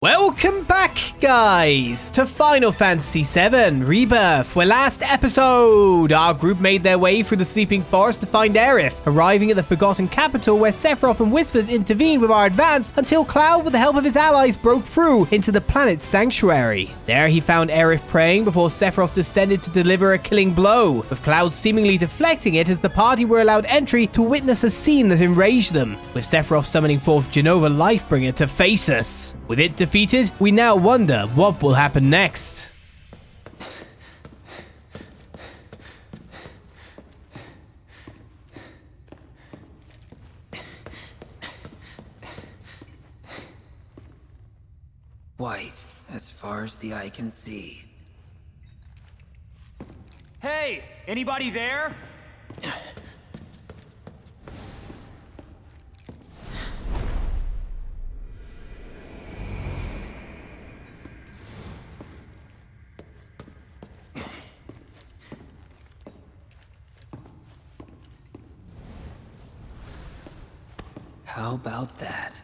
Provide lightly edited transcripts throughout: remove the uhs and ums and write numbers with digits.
Welcome back, guys, to Final Fantasy VII Rebirth, where last episode, our group made their way through the Sleeping Forest to find Aerith, arriving at the Forgotten Capital where Sephiroth and Whispers intervened with our advance until Cloud, with the help of his allies, broke through into the planet's sanctuary. There he found Aerith praying before Sephiroth descended to deliver a killing blow, with Cloud seemingly deflecting it as the party were allowed entry to witness a scene that enraged them, with Sephiroth summoning forth Jenova Lifebringer to face us. With it defeated, we now wonder what will happen next. White, as far as the eye can see. Hey, anybody there? How about that?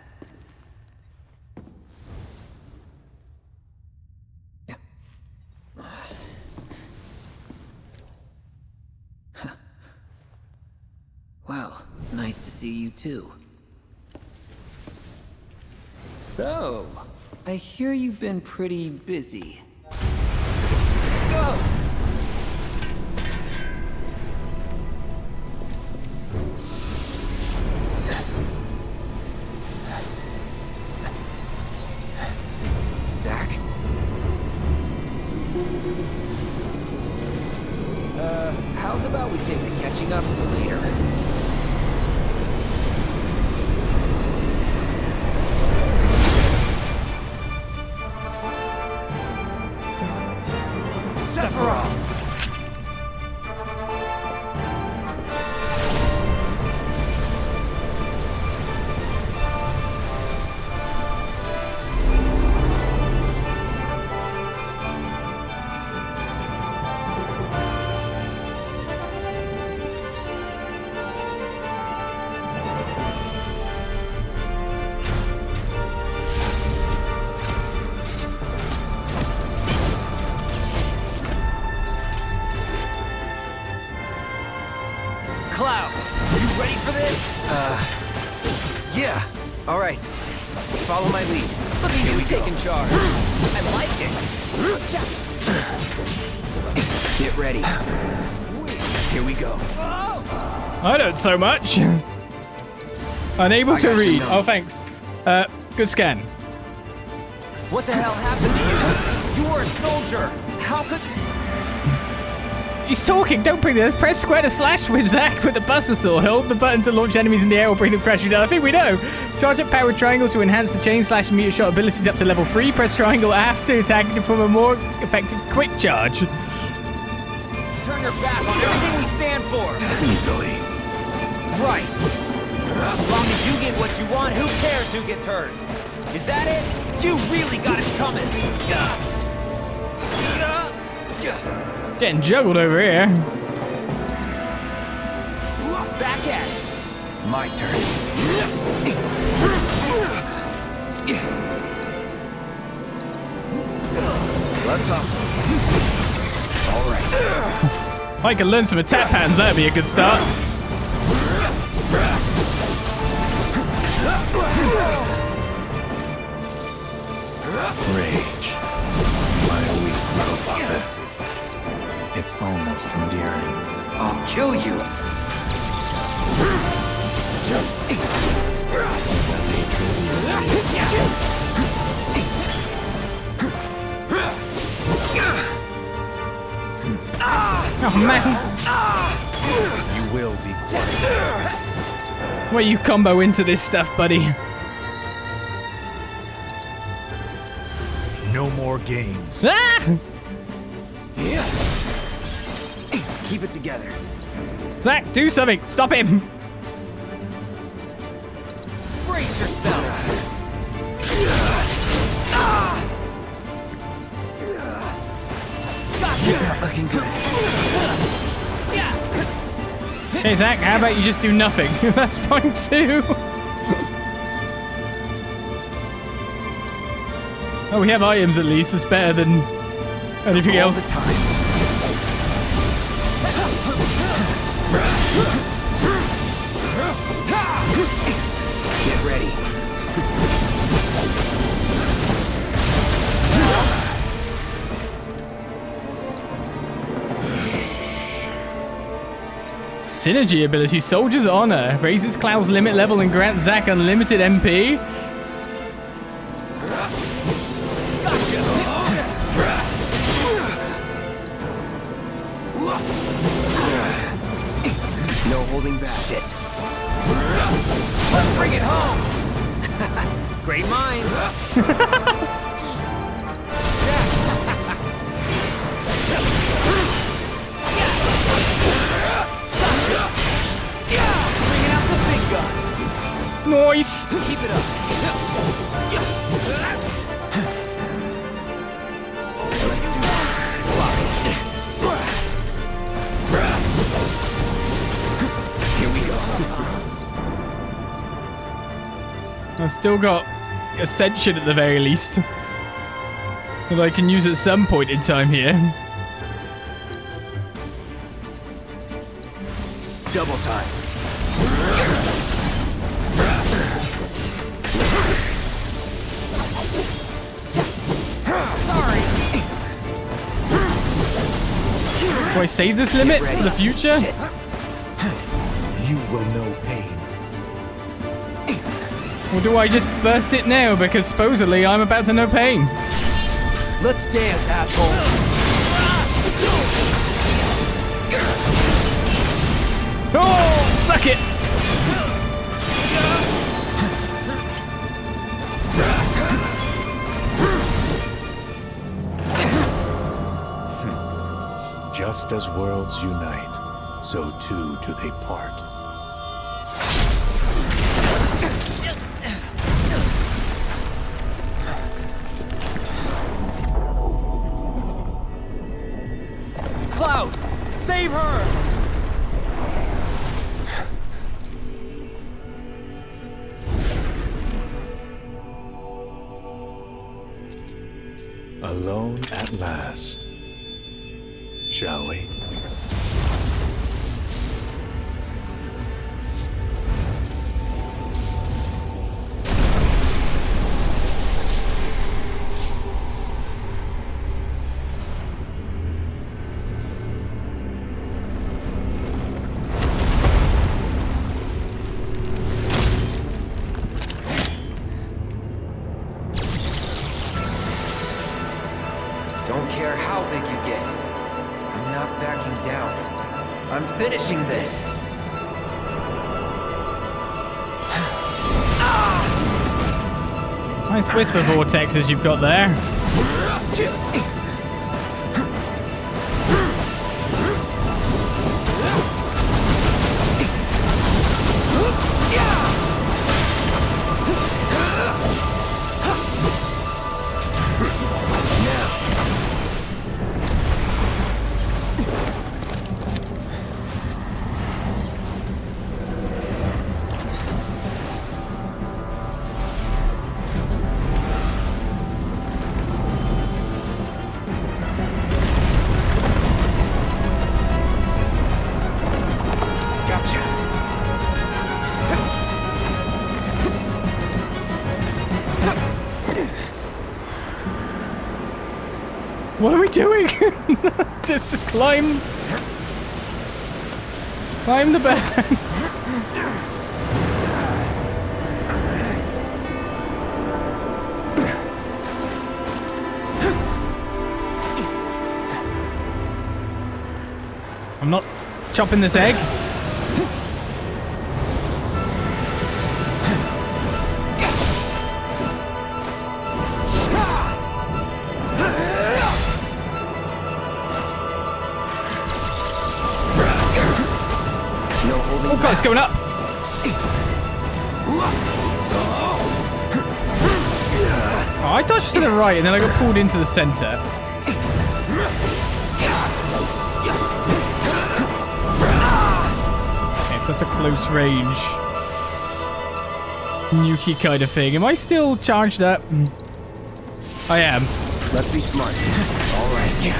Well, nice to see you too. So, I hear you've been pretty busy. Go! Zach? How's about we save the catching up for later? Sephiroth! Cloud, you ready for this? Yeah. All right. Follow my lead. Look at you taking charge. I like it. Get ready. Here we go. I don't so much. Unable to read. Oh, thanks. Good scan. What the hell happened to you? You were a soldier. How could... He's talking, don't bring this. Press square to slash with Zack with the Buster Saw. Hold the button to launch enemies in the air or bring them crashing down. I think we know. Charge up power triangle to enhance the chain slash and meter shot abilities up to level 3. Press triangle F to attack to form a more effective quick charge. Turn your back on everything we stand for. Easily. Right. As long as you get what you want, who cares who gets hurt? Is that it? You really got it coming. Getting juggled over here. Back at it. My turn. That's awesome. All right. I can learn some attack patterns. That'd be a good start. Rage. My weak little puppet. It's almost endearing. I'll kill you. Oh man. You will be quiet. Where you combo into this stuff, buddy? No more games. Ah! Keep it together. Zack, do something. Stop him. Brace yourself. Gotcha. Looking good. Hey, Zack, how about you just do nothing? That's fine too. Oh, we have items at least. It's better than anything All else. the time. Get ready. Synergy ability, Soldier's Honor. Raises Cloud's limit level and grants Zack unlimited MP. No holding back. Shit. Let's bring it home. Great minds. Bringing out the big guns. Nice. Keep it up. Let's do it. Here we go. I've still got Ascension at the very least. That I can use at some point in time here. Double time. Sorry. Do I save this limit for the future? Shit. You will know pain. Or do I just burst it now because supposedly I'm about to know pain? Let's dance, asshole. Oh, suck it! Just as worlds unite, so too do they part. Cloud, save her! Alone at last. Shall we? Don't care how big you get. I'm not backing down. I'm finishing this. Nice whisper vortexes you've got there. What are we doing? just climb. Climb the bed. I'm not chopping this egg. Oh god, it's going up! Oh, I dodged to the right and then I got pulled into the center. Okay, so that's a close range nuke kind of thing. Am I still charged up? I am. Let's be smart. All right.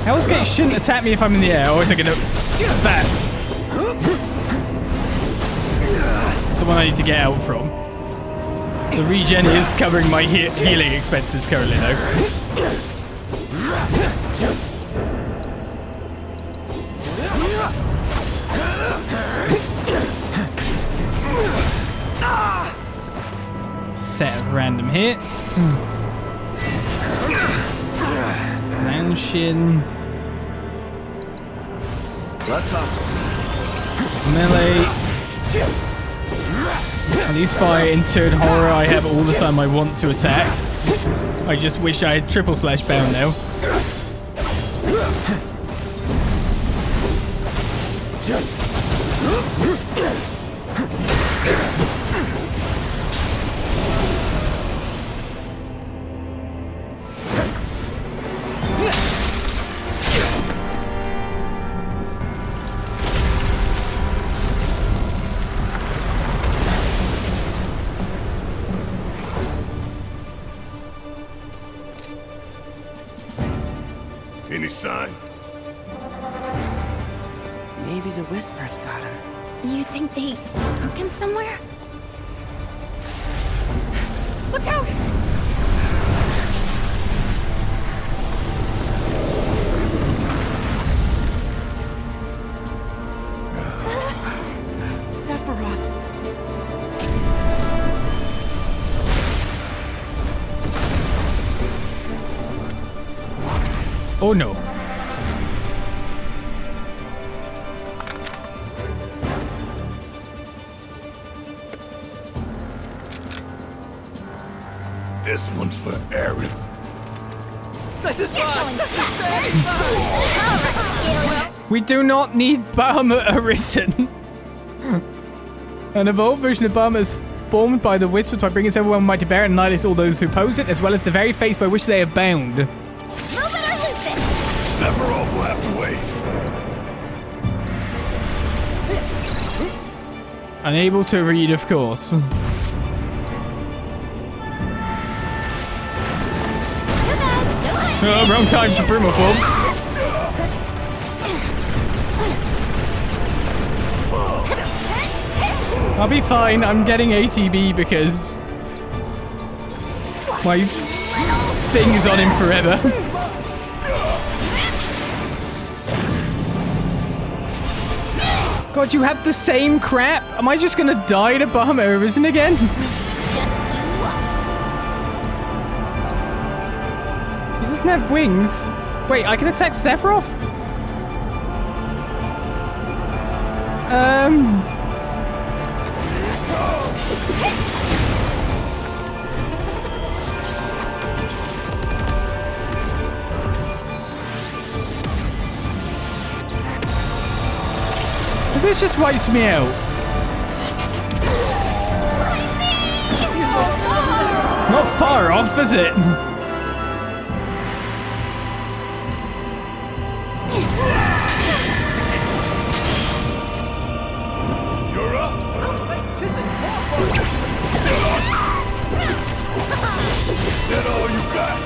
Hell's Gate shouldn't attack me if I'm in the air, or is it gonna... What's that? It's the one I need to get out from. The regen is covering my healing expenses currently, though. Set of random hits. Zanshin. Let's hustle. Melee. At least fire into horror I have all the time I want to attack. I just wish I had triple slash bound now. Any sign? Maybe the Whispers got him. You think they took him somewhere? Look out! Sephiroth! Oh no. This one's for Aerith. This is fun! We do not need Bahamut Arisen. An evolved version of Bahamut is formed by the Whispers by bringing everyone might to bear and annihilate all those who oppose it, as well as the very face by which they are bound. Sephiroth will have to wait. Unable to read, of course. Oh, wrong time to Bruma form. I'll be fine. I'm getting ATB because my thing is on him forever. God, you have the same crap? Am I just gonna die to Bahamut Arisen again? He doesn't have wings. Wait, I can attack Sephiroth? This just wipes me out. Not far off, is it? You're up. That all you got?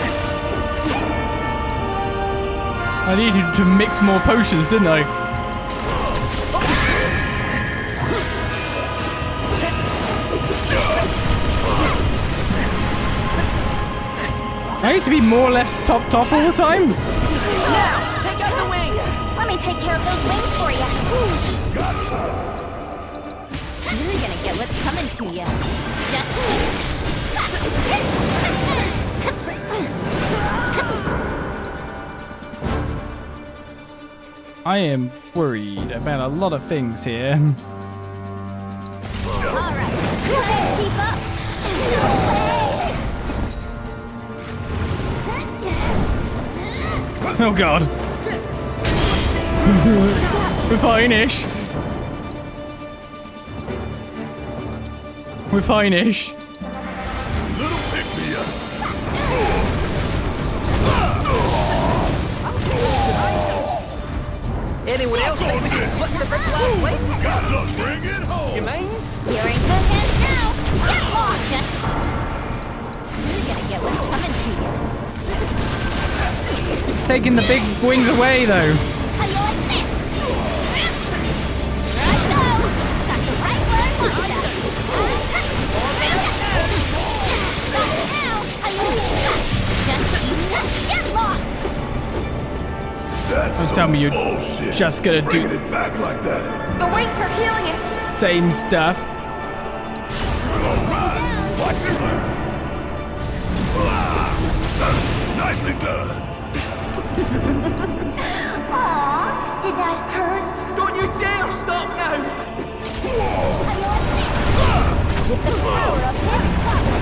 I needed to mix more potions, didn't I? I need to be more left top all the time? Now, take out the wings! Let me take care of those wings for you. You're gonna get what's coming to you. I am worried about a lot of things here. All right, keep up. Oh god. We're fine-ish. We're fine-ish. Little pick-me-up. Anyone else think we should put the red flag wings? Gotta bring it home. You mean? You're in good hands now. taking the big wings away, though. How you like this? Here I go! Got you right where I want you. Now, how you like this? Just get lost! That's Don't tell me you're bullshit. just gonna Bringing do it back like that. The wings are healing it. same stuff. Alright, watch it. Nicely done. Aw, did that hurt? Don't you dare stop now! How you like this? With the power of Harry Potter.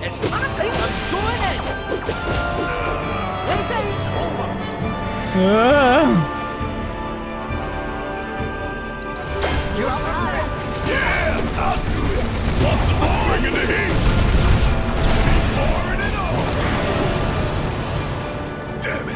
It's commentated. I'm going in. Playtime's over. You're all right. Yeah, I'll do it. What's the more? Bring in the heat. Pouring it on. Damn it.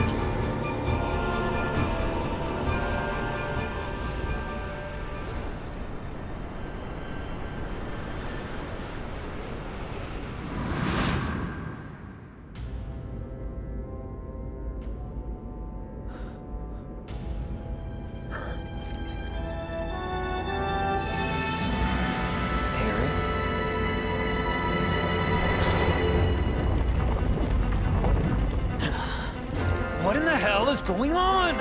What in the hell is going on?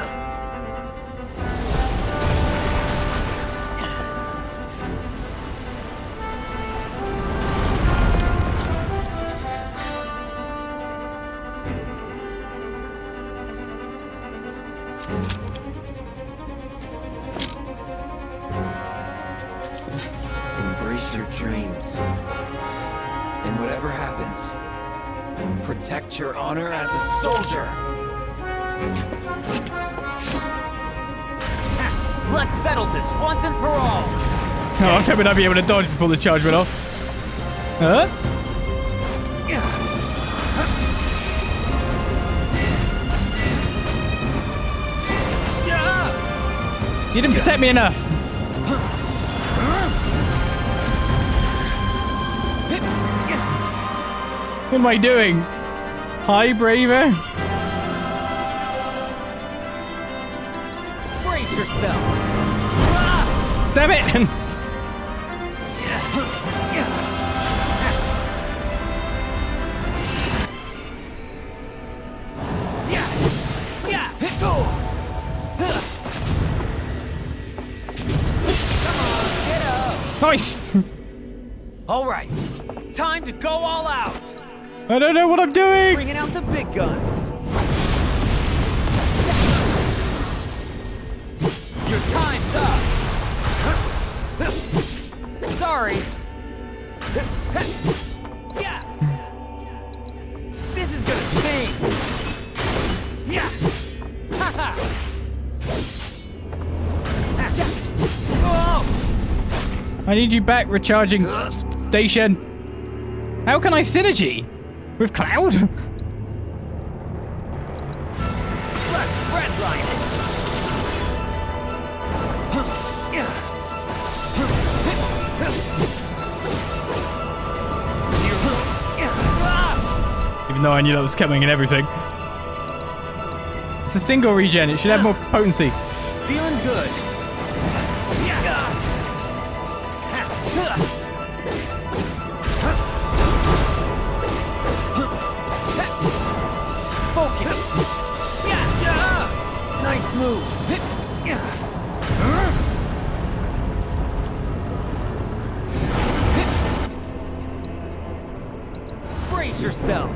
Embrace your dreams. And whatever happens, protect your honor as a soldier. Let's settle this once and for all. Oh, I was hoping I'd be able to dodge before the charge went off. Huh? You didn't protect me enough. What am I doing? Hi, Braver. Brace yourself. Damn it! Nice! All right, time to go all out. I don't know what I'm doing! Bringing out the big guns. Your time's up. Sorry. Yeah. This is gonna sting. Yeah. Haha. Whoa. I need you back, recharging station. How can I synergy? With Cloud? Let's redline it. Even though I knew that was coming and everything. It's a single regen. It should have more potency. Feeling good. Focus. Nice move. Brace yourself.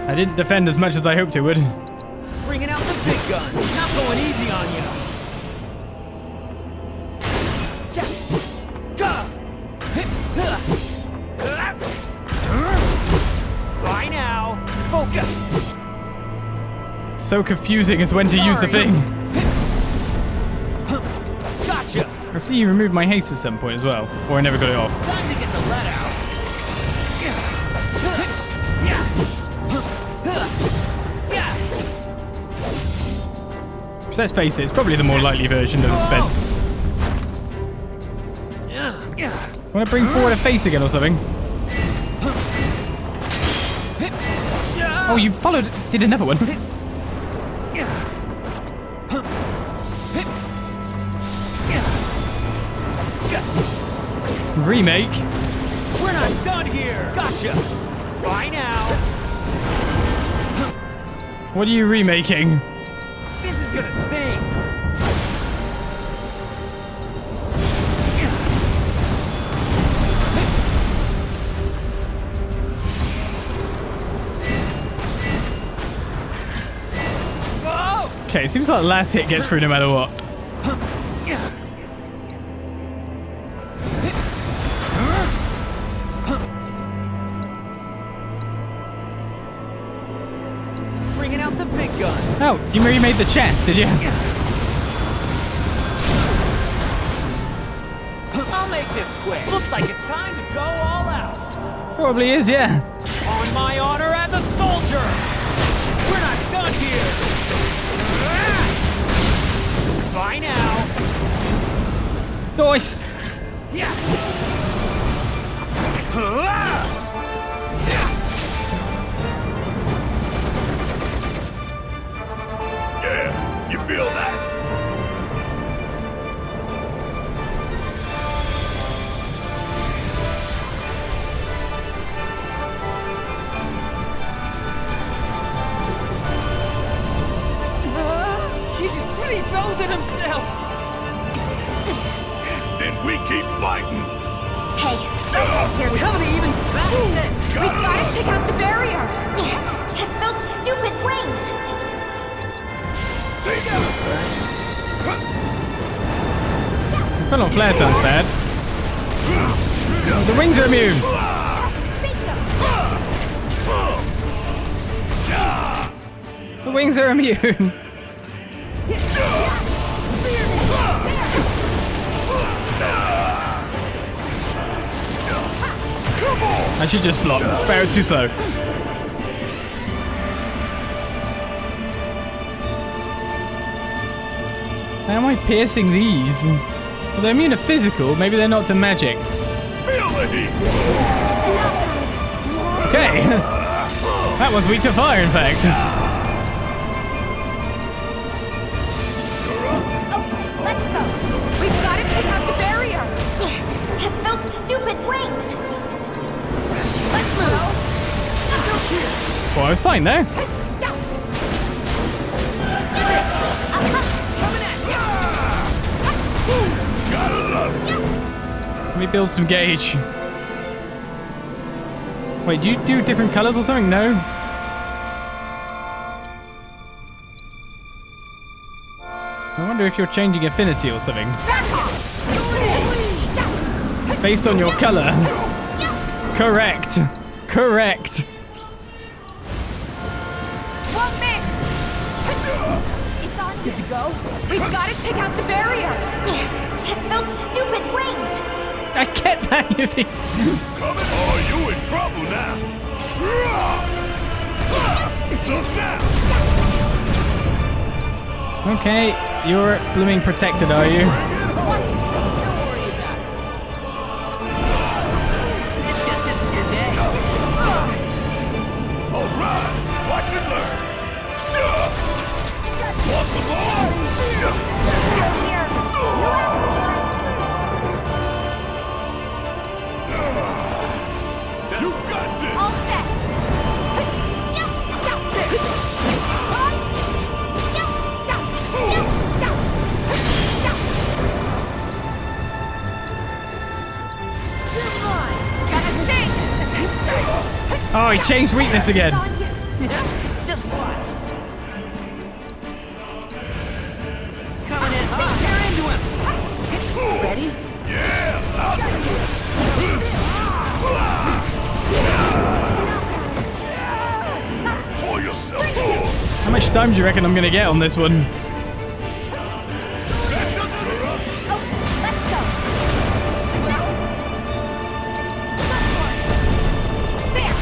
I didn't defend as much as I hoped it would. Bringing out the big guns. Not going easy on you. By now, focus. So confusing as when to use the thing. Gotcha. I see you removed my haste at some point as well, or I never got it off. Time to get the lead out. So let's face it, it's probably the more likely version of Fence. Want to bring forward a face again or something? Oh, you followed. Did another one. Remake. We're not done here! Gotcha! Bye now! What are you remaking? This is gonna sting! Okay, seems like the last hit gets through no matter what. Bringing out the big guns! Oh, you remade the chest, did you? I'll make this quick. Looks like it's time to go all out. Probably is, yeah. On my honor as a soldier! We're not done here! Bye now! Nice. Yeah! Yeah, you feel that? He's rebuilding himself! Then we keep fighting. Hey, We haven't even scratched it! we've got to take out the barrier. It's those stupid wings. Well, on flare sounds bad. The wings are immune. The wings are immune. I should just block. Barrett's too slow. How am I piercing these? Well, they're immune to physical. Maybe they're not to magic. Feel the heat. Okay. That one's weak to fire, in fact. Okay, let's go. We've got to take out the barrier. It's those stupid wings. Let's move. Well, I was fine there. Let me build some gauge. Wait, do you do different colors or something? No. I wonder if you're changing affinity or something. Based on your color. Correct. Correct. Won't miss. It's on you. Good to go. We've got to take out the barrier. It's those stupid wings. I get that. You think. Oh, you in trouble now. Look now. Okay, you're blooming protected, are you? Don't worry about it. This just isn't your day. All right, watch and learn. Want some more? Still here. You got this. All set. Got a sting. Oh, he changed weakness again. It's on you. Just watch. Coming in hot. Tear into him. Ready? Yeah, I'll do it. Pull yourself up. How much time do you reckon I'm gonna get on this one? Let's go. There.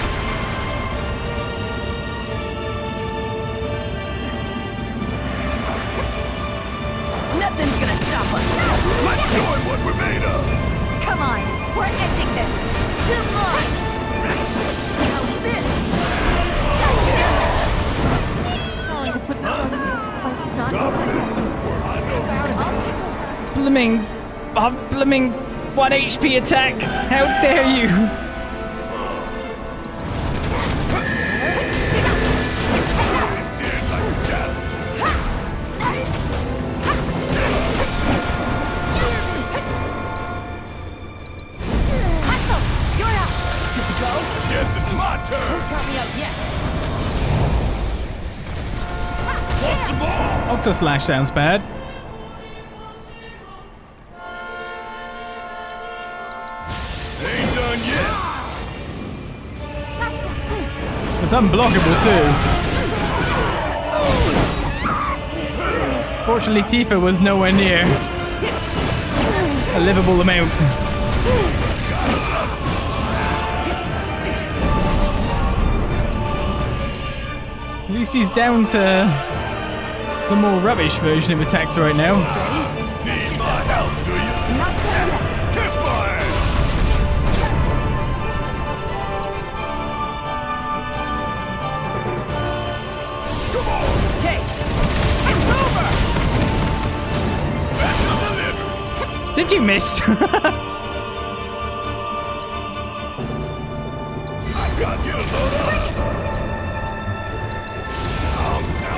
blooming 1 HP attack. How dare you? Hustle! You're up! Good to go? Yes, it's my turn. Don't count me out yet. Want some more? Octo Slash sounds bad. Ain't done yet. It's unblockable too. Fortunately, Tifa was nowhere near a livable amount. At least he's down to the more rubbish version of attacks right now. Need my help, do you? Not done yet. Kiss my ass. Come on. Okay. It's over! Special delivery. Did you miss? I got you to load up.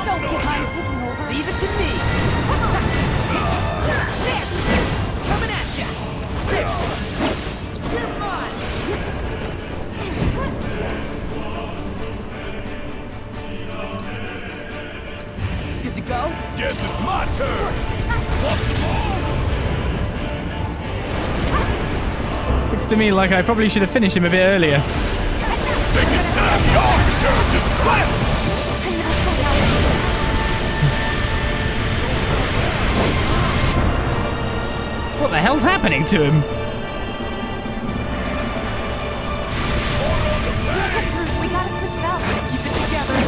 Don't get my taking over. Leave it to me. There! Coming at ya. There. You're mine. Good to go? Yes, it's my turn. Want some more? Looks to me like I probably should have finished him a bit earlier. Think it's time your return to class. What the hell's happening to him? We gotta switch it up. Keep it together.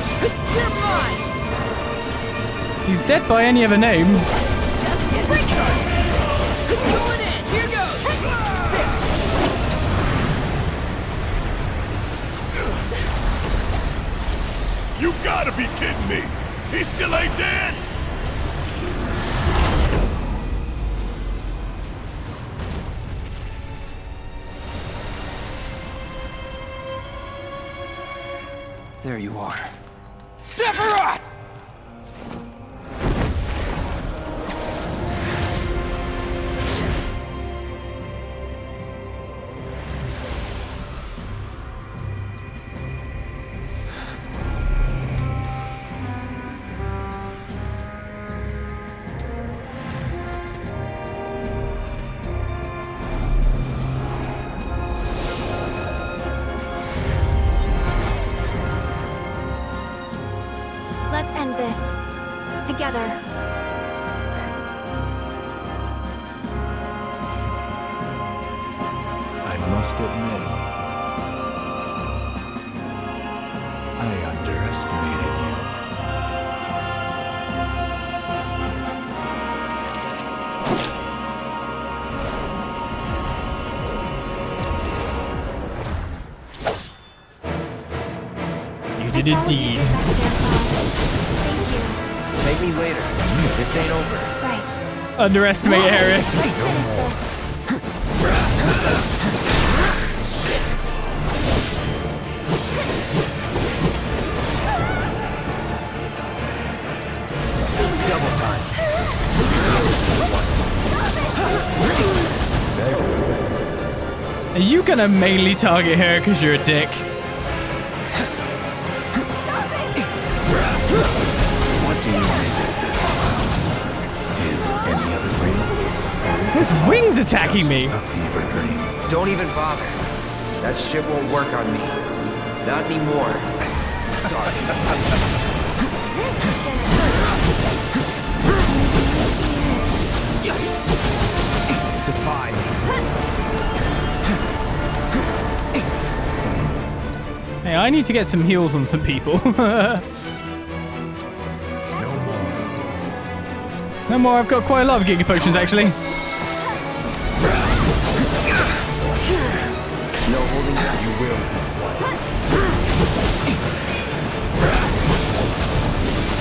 You're mine. He's dead by any other name. Just get started. Going in. Here goes. You gotta be kidding me. He still ain't dead. There you are. Sephiroth! Let's end this. Together. I must admit, I underestimated you. You I did saw what you indeed. did back there, Bob. Thank me later. This ain't over. Thank you. Right. Underestimate Aerith. Let's finish this. Double time. Are you gonna mainly target her because you're a dick? What do you make of this? Is any of it real? Or is His it wings attacking me. a fever dream? Don't even bother. That shit won't work on me. Not anymore. Sorry. Defy me. Hey, I need to get some heals on some people. No more, I've got quite a lot of Giga Potions actually. No holding back. You will.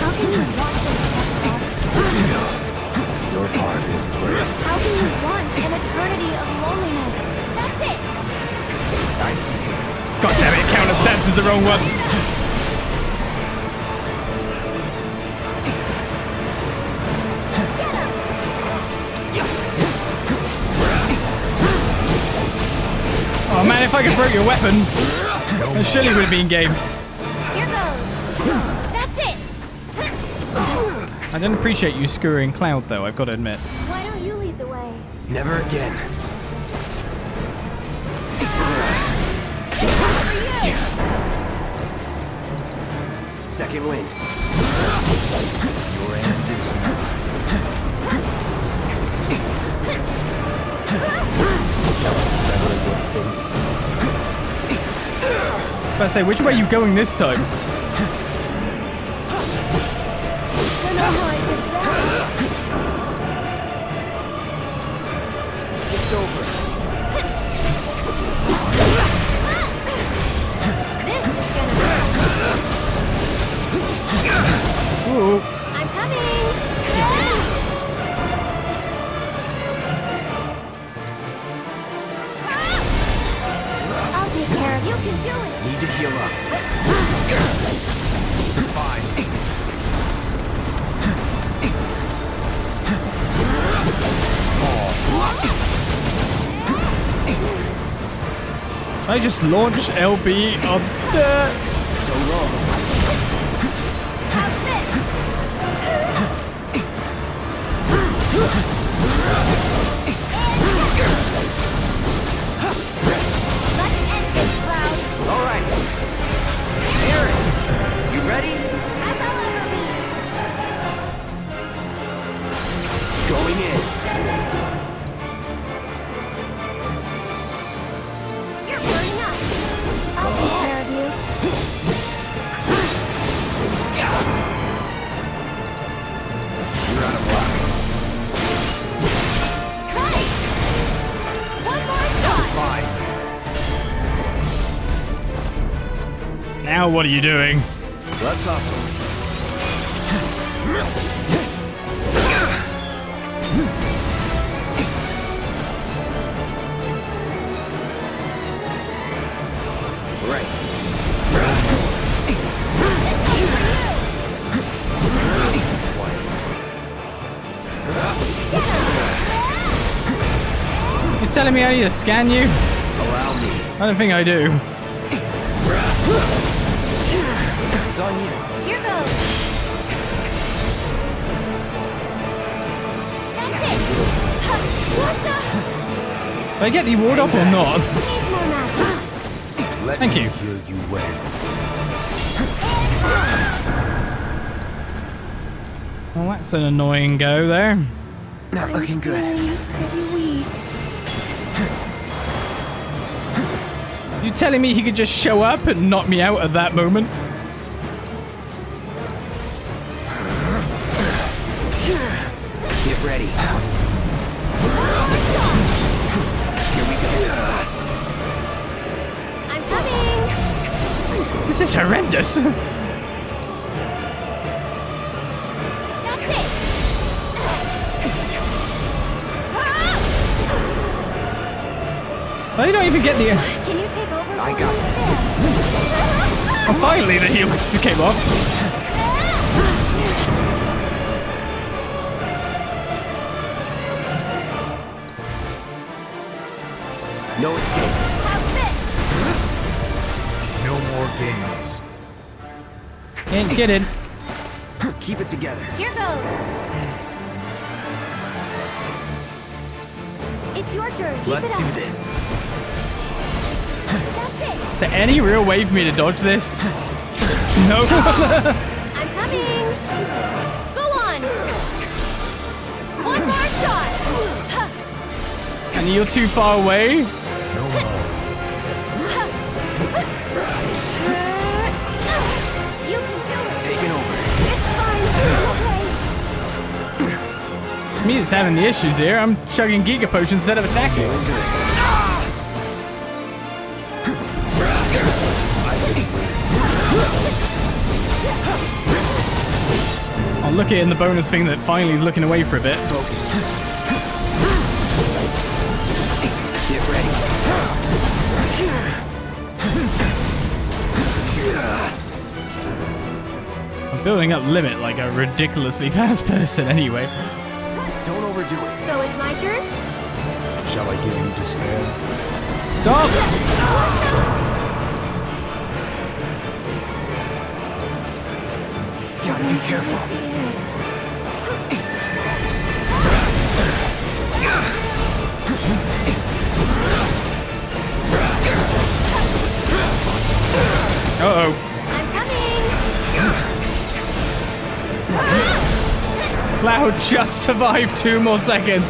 How can you walk this, Bob? Your heart is brave. How can you is the wrong one. Oh man, if I could break your weapon, then surely would have been game. Here goes. That's it. I don't appreciate you screwing Cloud though, I've got to admit. Why don't you lead the way? Never again. Second wind. Your end is I was about to say, which way are you going this time? Don't know how I did that. It's over. This is gonna Ooh. I'm coming. I'll take care of you. You can do it. Need to heal up. Fine. I just launched LB on the... So long. How's this? Let's end this, Cloud. All right. Aaron, you ready? As I'll ever be. Going in. You're burning up. I'll take care of you. You're out of luck. Cut it! One more shot. Fine. Now what are you doing? Let's hustle. Right. You're telling me I need to scan you? Allow me. I don't think I do. It's on you. Here goes. That's it. Huh, what the? Did I get the ward off or not? Needs more magic. Let Thank me you. heal you well. Well, that's an annoying go there. Not looking good. Pretty weak. You telling me he could just show up and knock me out at that moment? Get ready. Here we go. I'm coming. This is horrendous. That's it. I don't even get the... Can you take over? I got this. Oh, finally the heal came off. No escape. How's this? no more games. Can't get it. Keep it together. Here goes. It's your turn. Keep Let's it do up. this. That's it. Is there any real way for me to dodge this? No. I'm coming. Go on. One more shot. And you're too far away. No more. You can do it. Taking over. It's fine. Okay. It's me that's having the issues here. I'm chugging Giga Potions instead of attacking. I'll look at it in the bonus thing that finally is looking away for a bit. Focus. Get ready. Building up limit like a ridiculously fast person anyway. Don't overdo it. So it's my turn? Shall I give you despair? Stop! Gotta be careful. Uh-oh. I'm coming! Cloud just survived 2 more seconds.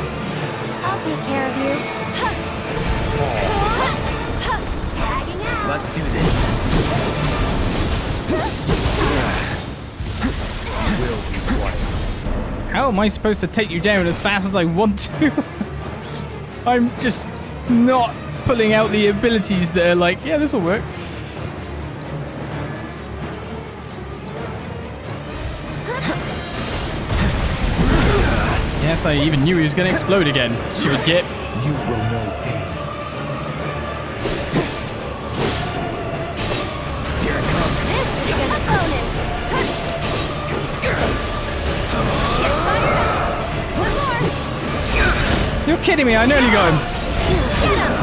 I'll take care of you. Tagging out. Let's do this. How am I supposed to take you down as fast as I want to? I'm just not pulling out the abilities that are like, yeah, this will work. Yes, I even knew he was going to explode again. Stupid git. You will know pain. Here it comes. This is a bonus. One more. You're kidding me, I nearly got him. Get him.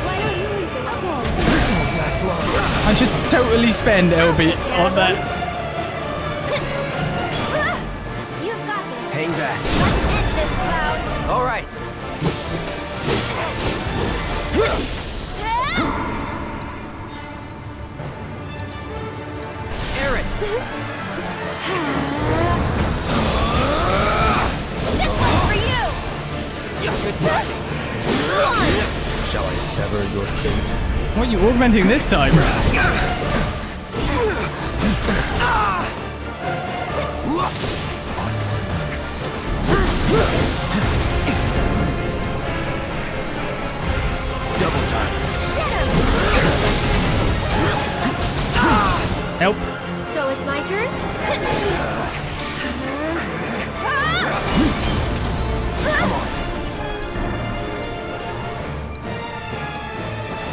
Why don't you leave it? Okay. I should totally spend LB on that. You've got this. Hang back. Let's end this, Cloud. All right. Aaron. This one's for you. Good tactic. Come on. Shall I sever your fate? What are you augmenting this time? Double time. Get him. Help. So it's my turn? Come on.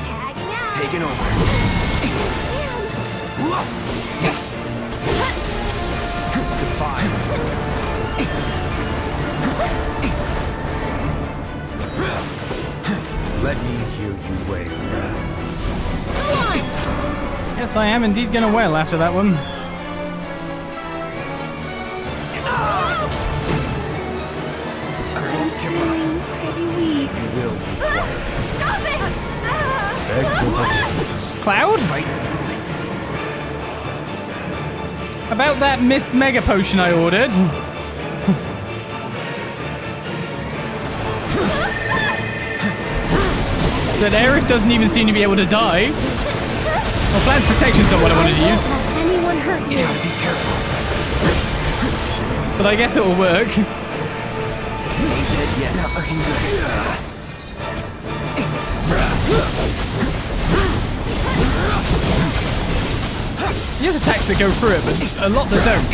Tagging out. Taking over. Goodbye. Let me hear you wail. Go on. Yes, I am indeed going to wail after that one. Stop it! Beg for forgiveness. Cloud? About that missed mega potion I ordered. That Aerith doesn't even seem to be able to die. Well, Plant's Protection's not what I wanted to use, Have anyone hurt you? Gotta be careful. but I guess it'll work. Ain't dead yet. Not looking good. He has attacks that go through it, but a lot that don't.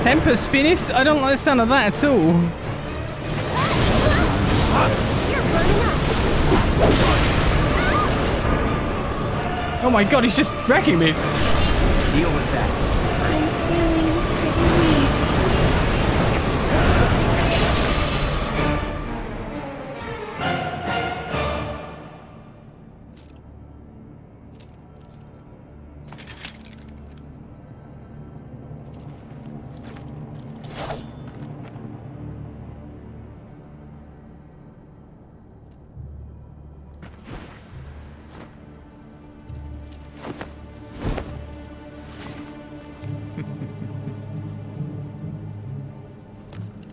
Tempest Finis? I don't like the sound of that at all. You're burning up. Oh my god, he's just wrecking me. Deal with that. I'm feeling pretty weak.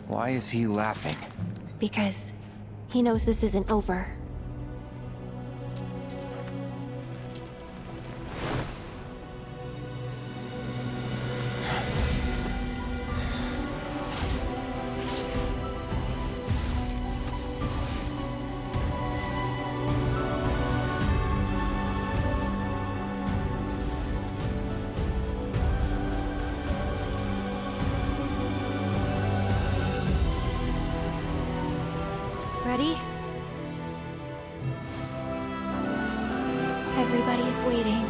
Why is he laughing? Because he knows this isn't over. Ready? Everybody's waiting.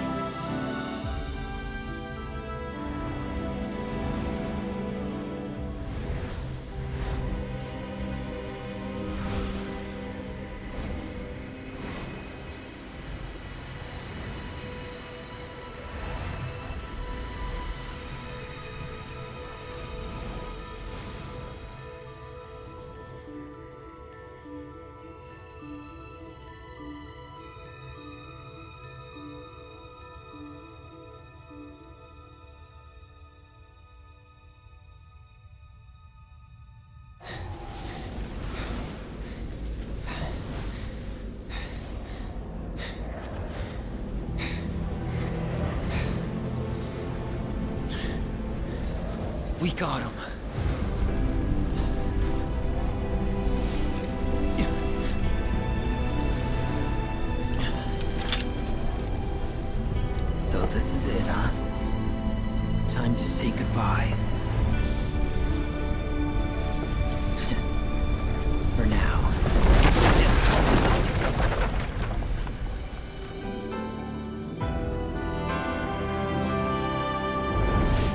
We got him. So this is it, huh? Time to say goodbye. For now.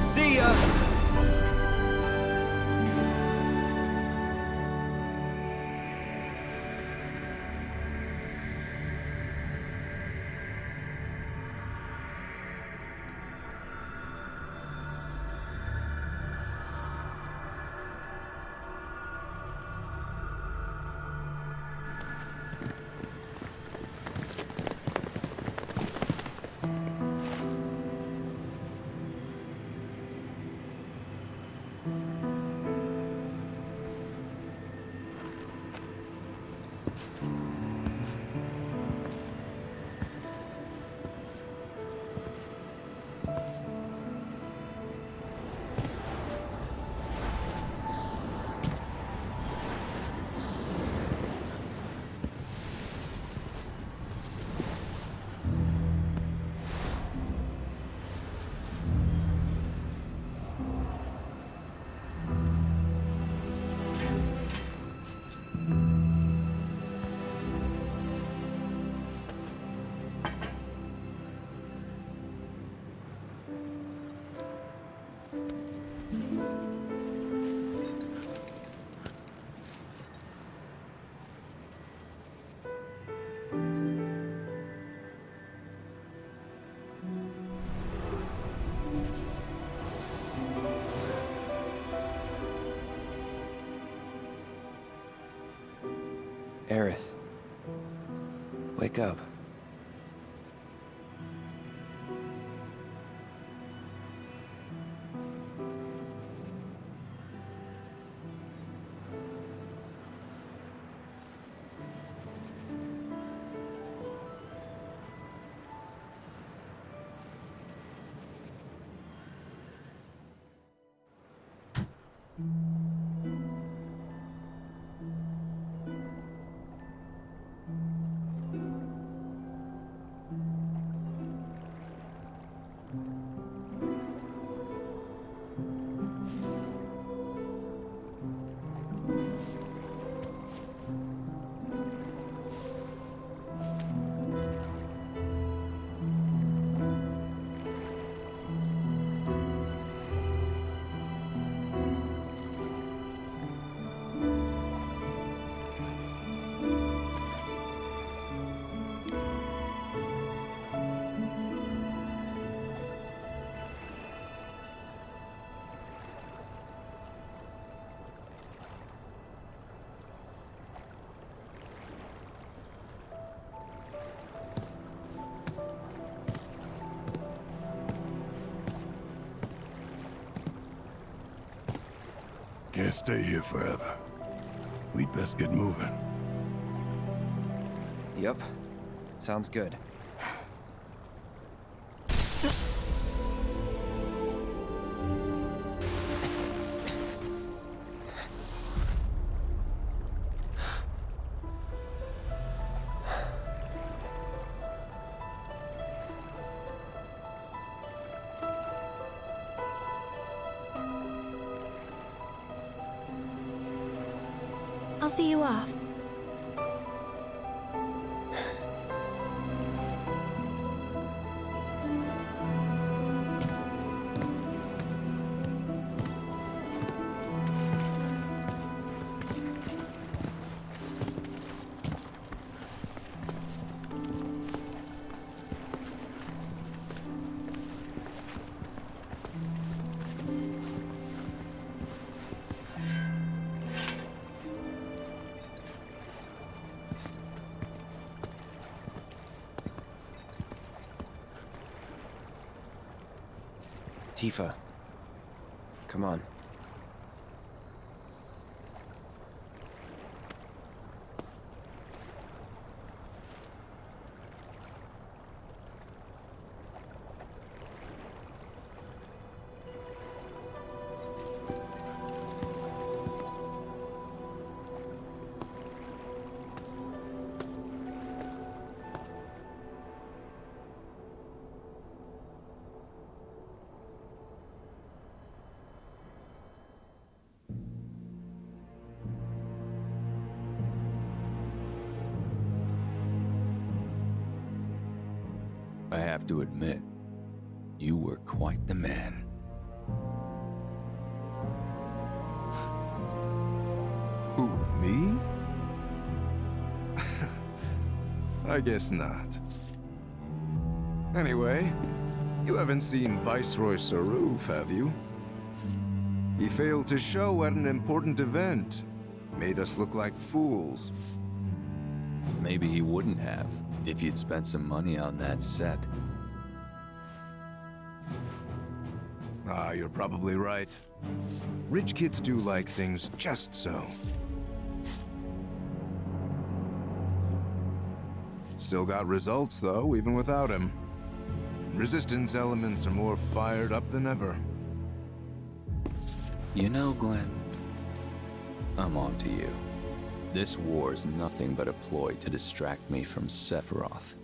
See ya! Aerith. Wake up. Can't stay here forever. We'd best get moving. Yep. Sounds good. I'll see you off. Tifa. Come on. I have to admit, you were quite the man. Who, me? I guess not. Anyway, you haven't seen Viceroy Saruf, have you? He failed to show at an important event. Made us look like fools. Maybe he wouldn't have, if you'd spent some money on that set. Ah, you're probably right. Rich kids do like things just so. Still got results, though, even without him. Resistance elements are more fired up than ever. You know, Glenn, I'm on to you. This war's nothing but a ploy to distract me from Sephiroth.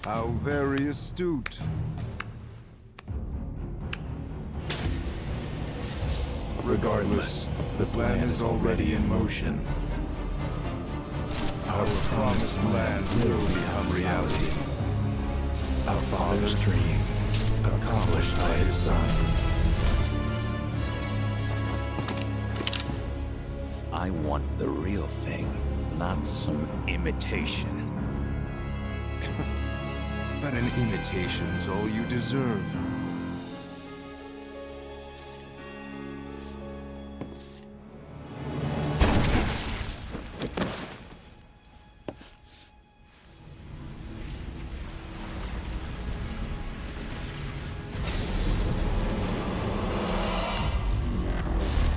How very astute. Regardless, the plan is already in motion. Our promised land will become reality. Our father's dream, accomplished by his son. I want the real thing, not some imitation. But an imitation's all you deserve.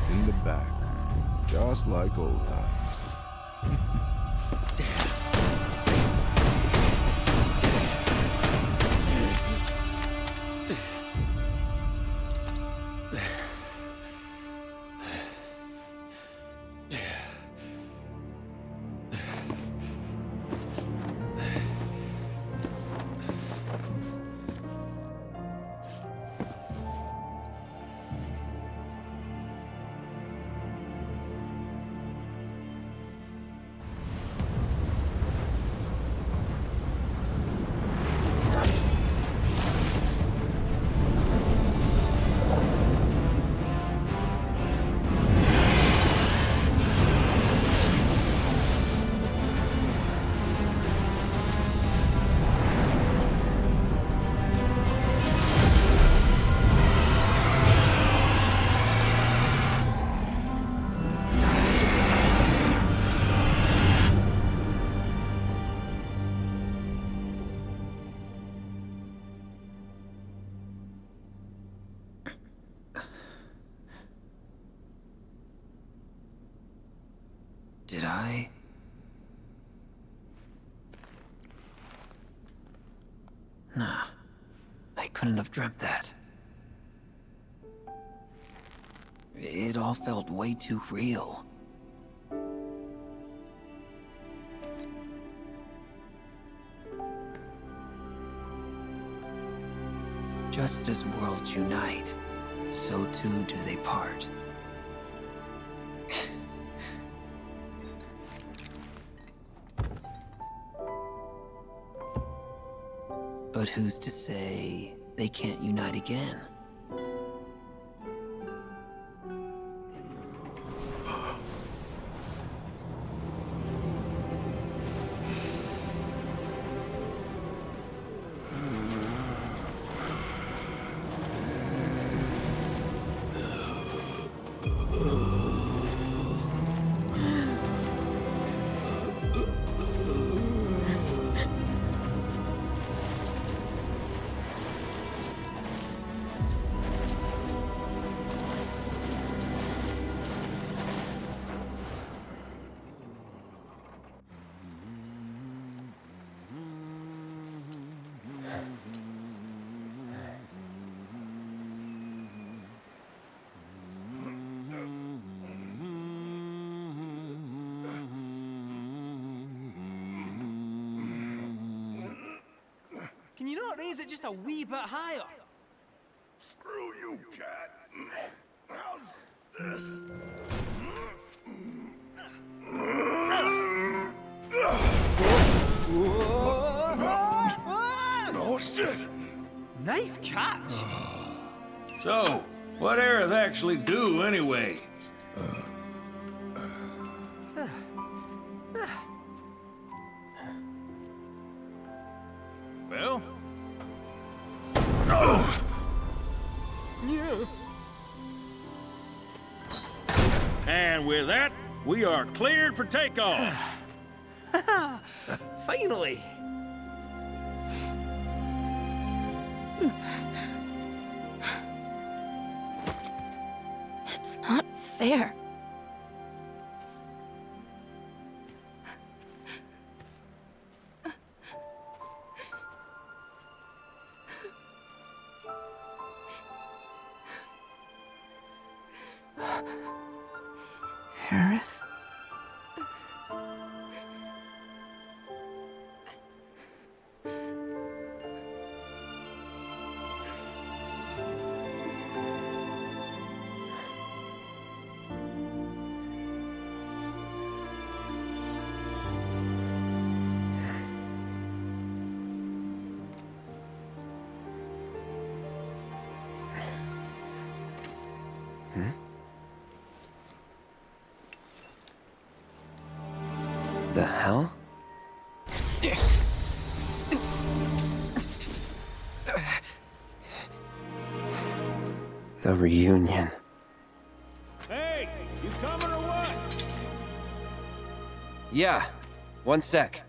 In the back, just like old times. Did I? Nah. I couldn't have dreamt that. It all felt way too real. Just as worlds unite, so too do they part. But who's to say they can't unite again? know, raise it just a wee bit higher. Screw you, cat. How's this? Oh, shit. Nice catch. So, what Aerith actually do, anyway? Well? And with that, we are cleared for takeoff. Finally. It's not fair. Aerith? The hell? The reunion. Hey, you coming or what? Yeah, one sec.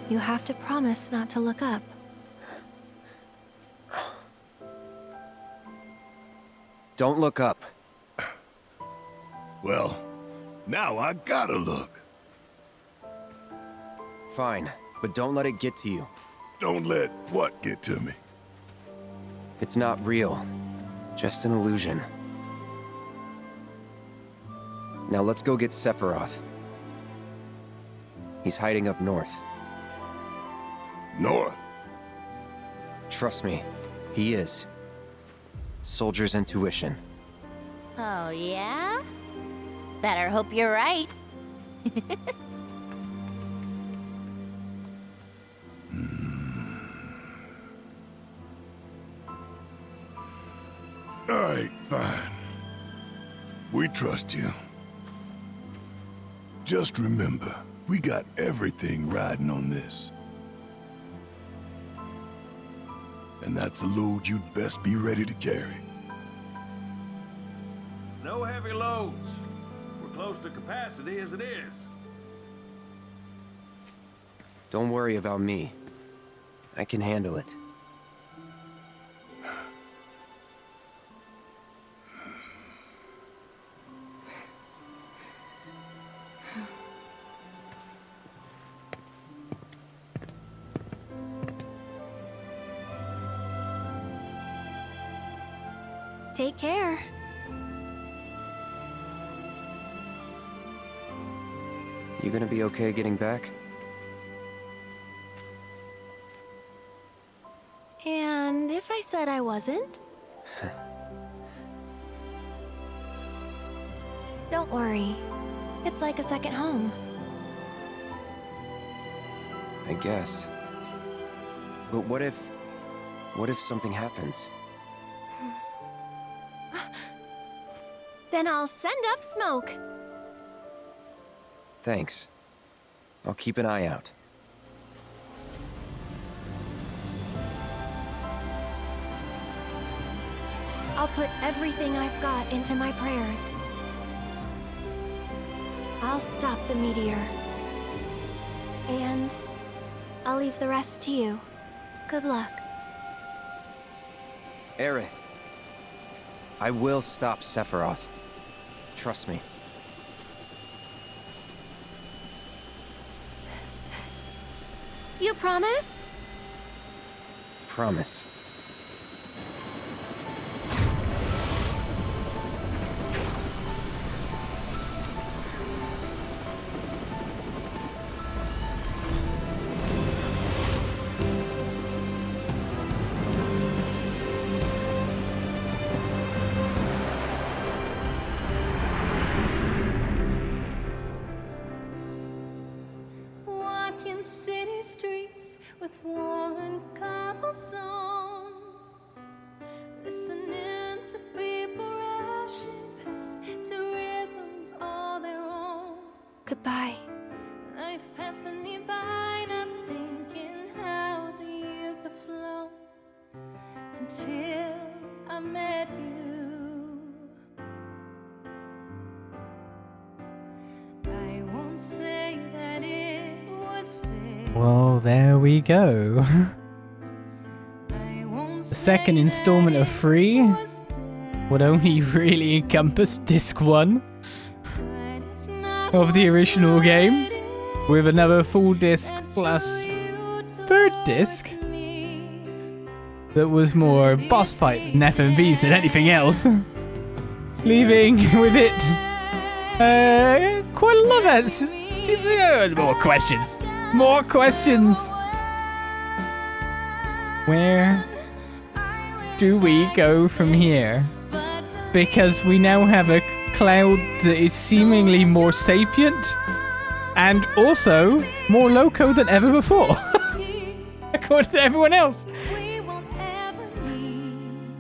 You have to promise not to look up. Don't look up. Well, now I gotta look. Fine, but don't let it get to you. Don't let what get to me? It's not real. Just an illusion. Now let's go get Sephiroth. He's hiding up north. North? Trust me, he is. Soldier's intuition. Oh, yeah? Better hope you're right. All right, fine. We trust you. Just remember, we got everything riding on this. And that's a load you'd best be ready to carry. No heavy loads. We're close to capacity as it is. Don't worry about me. I can handle it. Take care. You gonna be okay getting back? And if I said I wasn't? Don't worry. It's like a second home. I guess. But what if something happens? Then I'll send up smoke. Thanks. I'll keep an eye out. I'll put everything I've got into my prayers. I'll stop the meteor. And I'll leave the rest to you. Good luck. Aerith. I will stop Sephiroth. Trust me. You promise? Promise. Goodbye. Life passing me by, not thinking how the years have flown until I met you. I won't say that it was fair. Well, there we go. I won't The second installment of 3 would only really encompass disc 1 of the original game, with another full disc plus third disc that was more boss fight than FMVs than anything else, leaving with it quite a lot of answers. More questions. More questions. Where do we go from here? Because we now have a Cloud that is seemingly more sapient and also more loco than ever before, according to everyone else.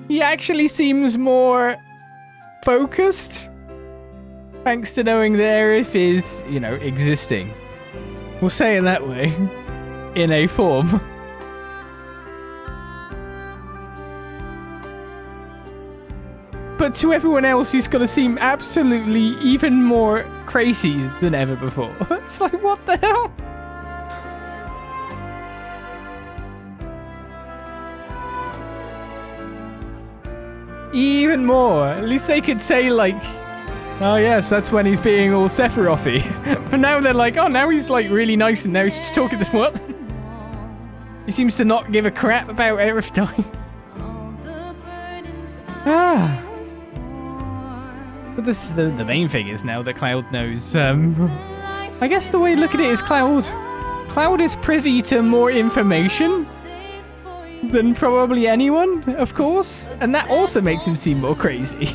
He actually seems more focused, thanks to knowing that Aerith is, existing. We'll say it that way, in a form. But to everyone else, he's going to seem absolutely even more crazy than ever before. It's like, what the hell? Even more. At least they could say, like, oh yes, that's when he's being all Sephiroth-y. But now they're like, oh, now he's like really nice and now he's just talking this what? He seems to not give a crap about Aerith dying. But the main thing is now that Cloud knows, I guess the way to look at it is Cloud is privy to more information than probably anyone, of course, and that also makes him seem more crazy.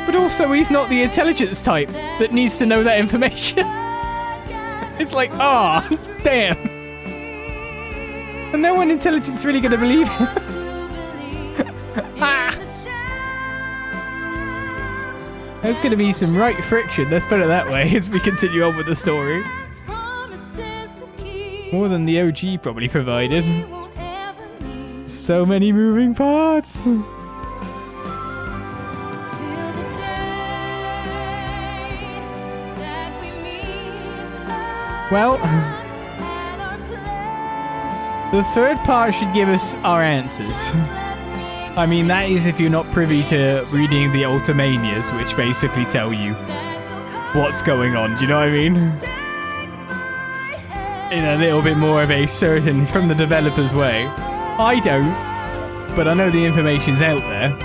But also, he's not the intelligence type that needs to know that information. It's like, damn. And no one intelligent's really going to believe him. There's going to be some right friction, let's put it that way, as we continue on with the story. More than the OG probably provided. So many moving parts. Well, the third part should give us our answers. I mean, that is if you're not privy to reading the Ultimanias, which basically tell you what's going on, do you know what I mean? In a little bit more of a certain, from the developer's way. I don't, but I know the information's out there.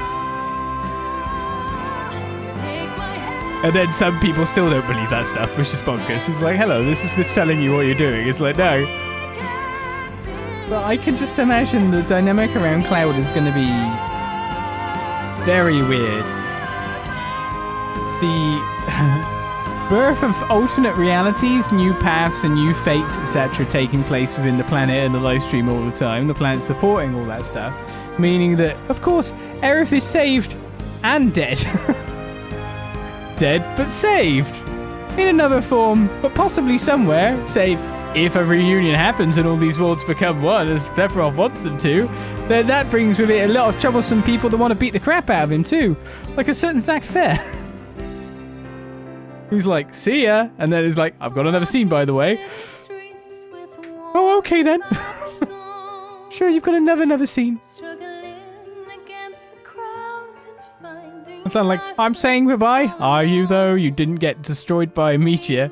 And then some people still don't believe that stuff, which is bonkers. It's like, hello, this is just telling you what you're doing. It's like, no. But I can just imagine the dynamic around Cloud is going to be very weird. The birth of alternate realities, new paths and new fates, etc. taking place within the planet and the live stream all the time. The planet supporting all that stuff. Meaning that, of course, Aerith is saved and dead. Dead, but saved. In another form, but possibly somewhere, say, if a reunion happens and all these worlds become one, as Sephiroth wants them to, then that brings with it a lot of troublesome people that want to beat the crap out of him too. Like a certain Zack Fair. Who's like, see ya, and then is like, I've got another scene by the way. Oh, okay then. Sure, you've got another scene. I sound like, I'm saying goodbye. Are you though? You didn't get destroyed by a meteor.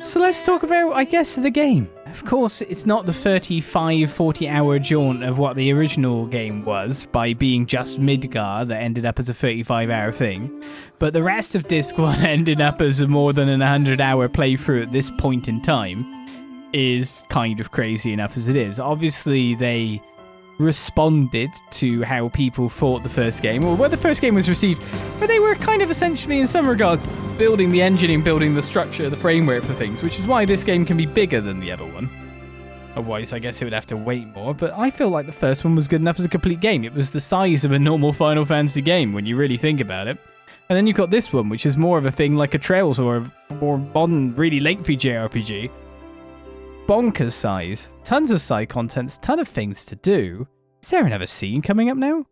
So let's talk about, I guess, the game. Of course, it's not the 35-40 hour jaunt of what the original game was, by being just Midgar that ended up as a 35 hour thing. But the rest of Disc 1 ended up as a more than 100 hour playthrough at this point in time is kind of crazy enough as it is. Obviously, they responded to how people thought the first game, or where the first game was received, where they were kind of essentially, in some regards, building the engine and building the structure, the framework for things, which is why this game can be bigger than the other one. Otherwise, I guess it would have to wait more. But I feel like the first one was good enough as a complete game. It was the size of a normal Final Fantasy game when you really think about it. And then you've got this one, which is more of a thing like a Trails or a more modern, really lengthy JRPG. Bonkers size. Tons of side contents. Ton of things to do. Is there another scene coming up now?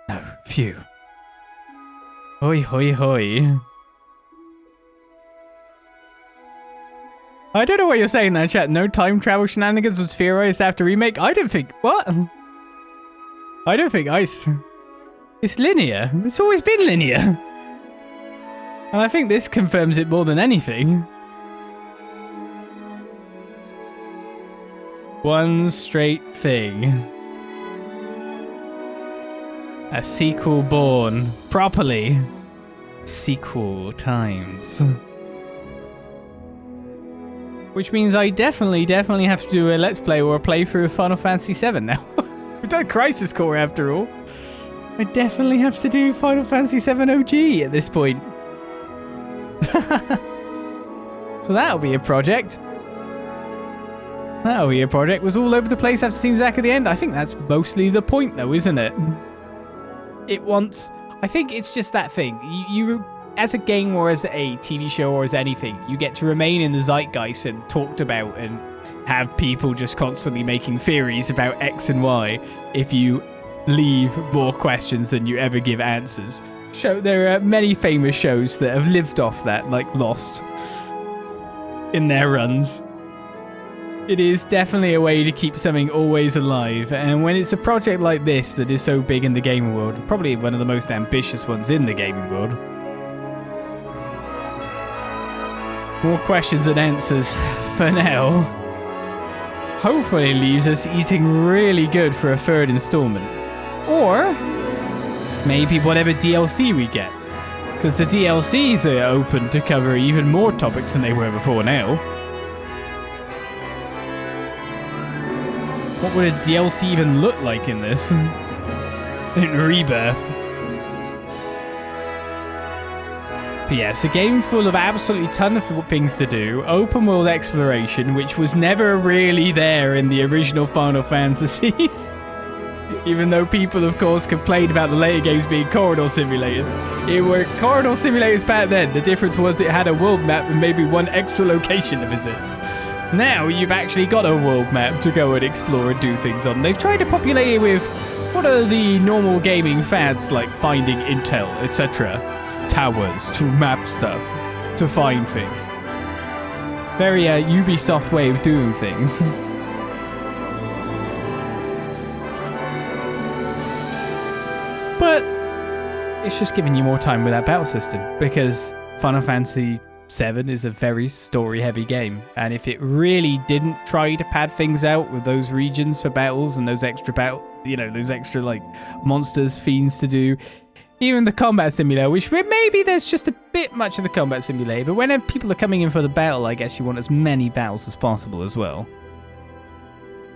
No. Phew. Hoi, hoi, hoi. I don't know what you're saying there, chat. No time travel shenanigans was theorized after remake. I don't think... What? I don't think it's linear. It's always been linear. And I think this confirms it more than anything. One straight thing. A sequel born. Properly. Sequel times. Which means I definitely have to do a Let's Play or a playthrough of Final Fantasy VII now. We've done Crisis Core after all. I definitely have to do Final Fantasy VII OG at this point. So that'll be a project. That'll be a project. Was all over the place after seeing Zack at the end. I think that's mostly the point though, isn't it? I think it's just that thing. You as a game or as a TV show or as anything, you get to remain in the zeitgeist and talked about and have people just constantly making theories about X and Y if you leave more questions than you ever give answers. There are many famous shows that have lived off that, like Lost, in their runs. It is definitely a way to keep something always alive, and when it's a project like this that is so big in the gaming world, probably one of the most ambitious ones in the gaming world, more questions than answers for now. Hopefully leaves us eating really good for a third installment. Or maybe whatever DLC we get. Because the DLCs are open to cover even more topics than they were before now. What would a DLC even look like in this? In Rebirth. But yeah, it's a game full of absolutely ton of things to do. Open world exploration, which was never really there in the original Final Fantasies. Even though people, of course, complained about the later games being corridor simulators. It were corridor simulators back then. The difference was it had a world map and maybe one extra location to visit. Now you've actually got a world map to go and explore and do things on. They've tried to populate it with what are the normal gaming fads like finding intel, etc. Towers to map stuff, to find things. Very Ubisoft way of doing things. But it's just giving you more time with that battle system, because Final Fantasy VII is a very story-heavy game, and if it really didn't try to pad things out with those regions for battles and those extra those extra like monsters, fiends to do, even the combat simulator, which maybe there's just a bit much of the combat simulator, but when people are coming in for the battle, I guess you want as many battles as possible as well.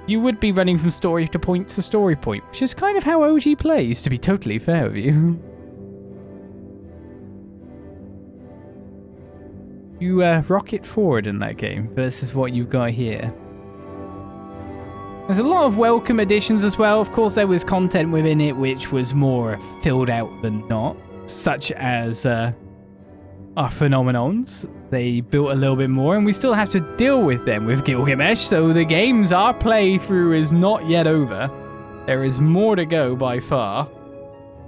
You would be running from story to point, which is kind of how OG plays, to be totally fair with you. You rocket forward in that game versus what you've got here. There's a lot of welcome additions as well. Of course, there was content within it which was more filled out than not, such as our phenomenons. They built a little bit more, and we still have to deal with them with Gilgamesh, so the game's our playthrough is not yet over. There is more to go by far.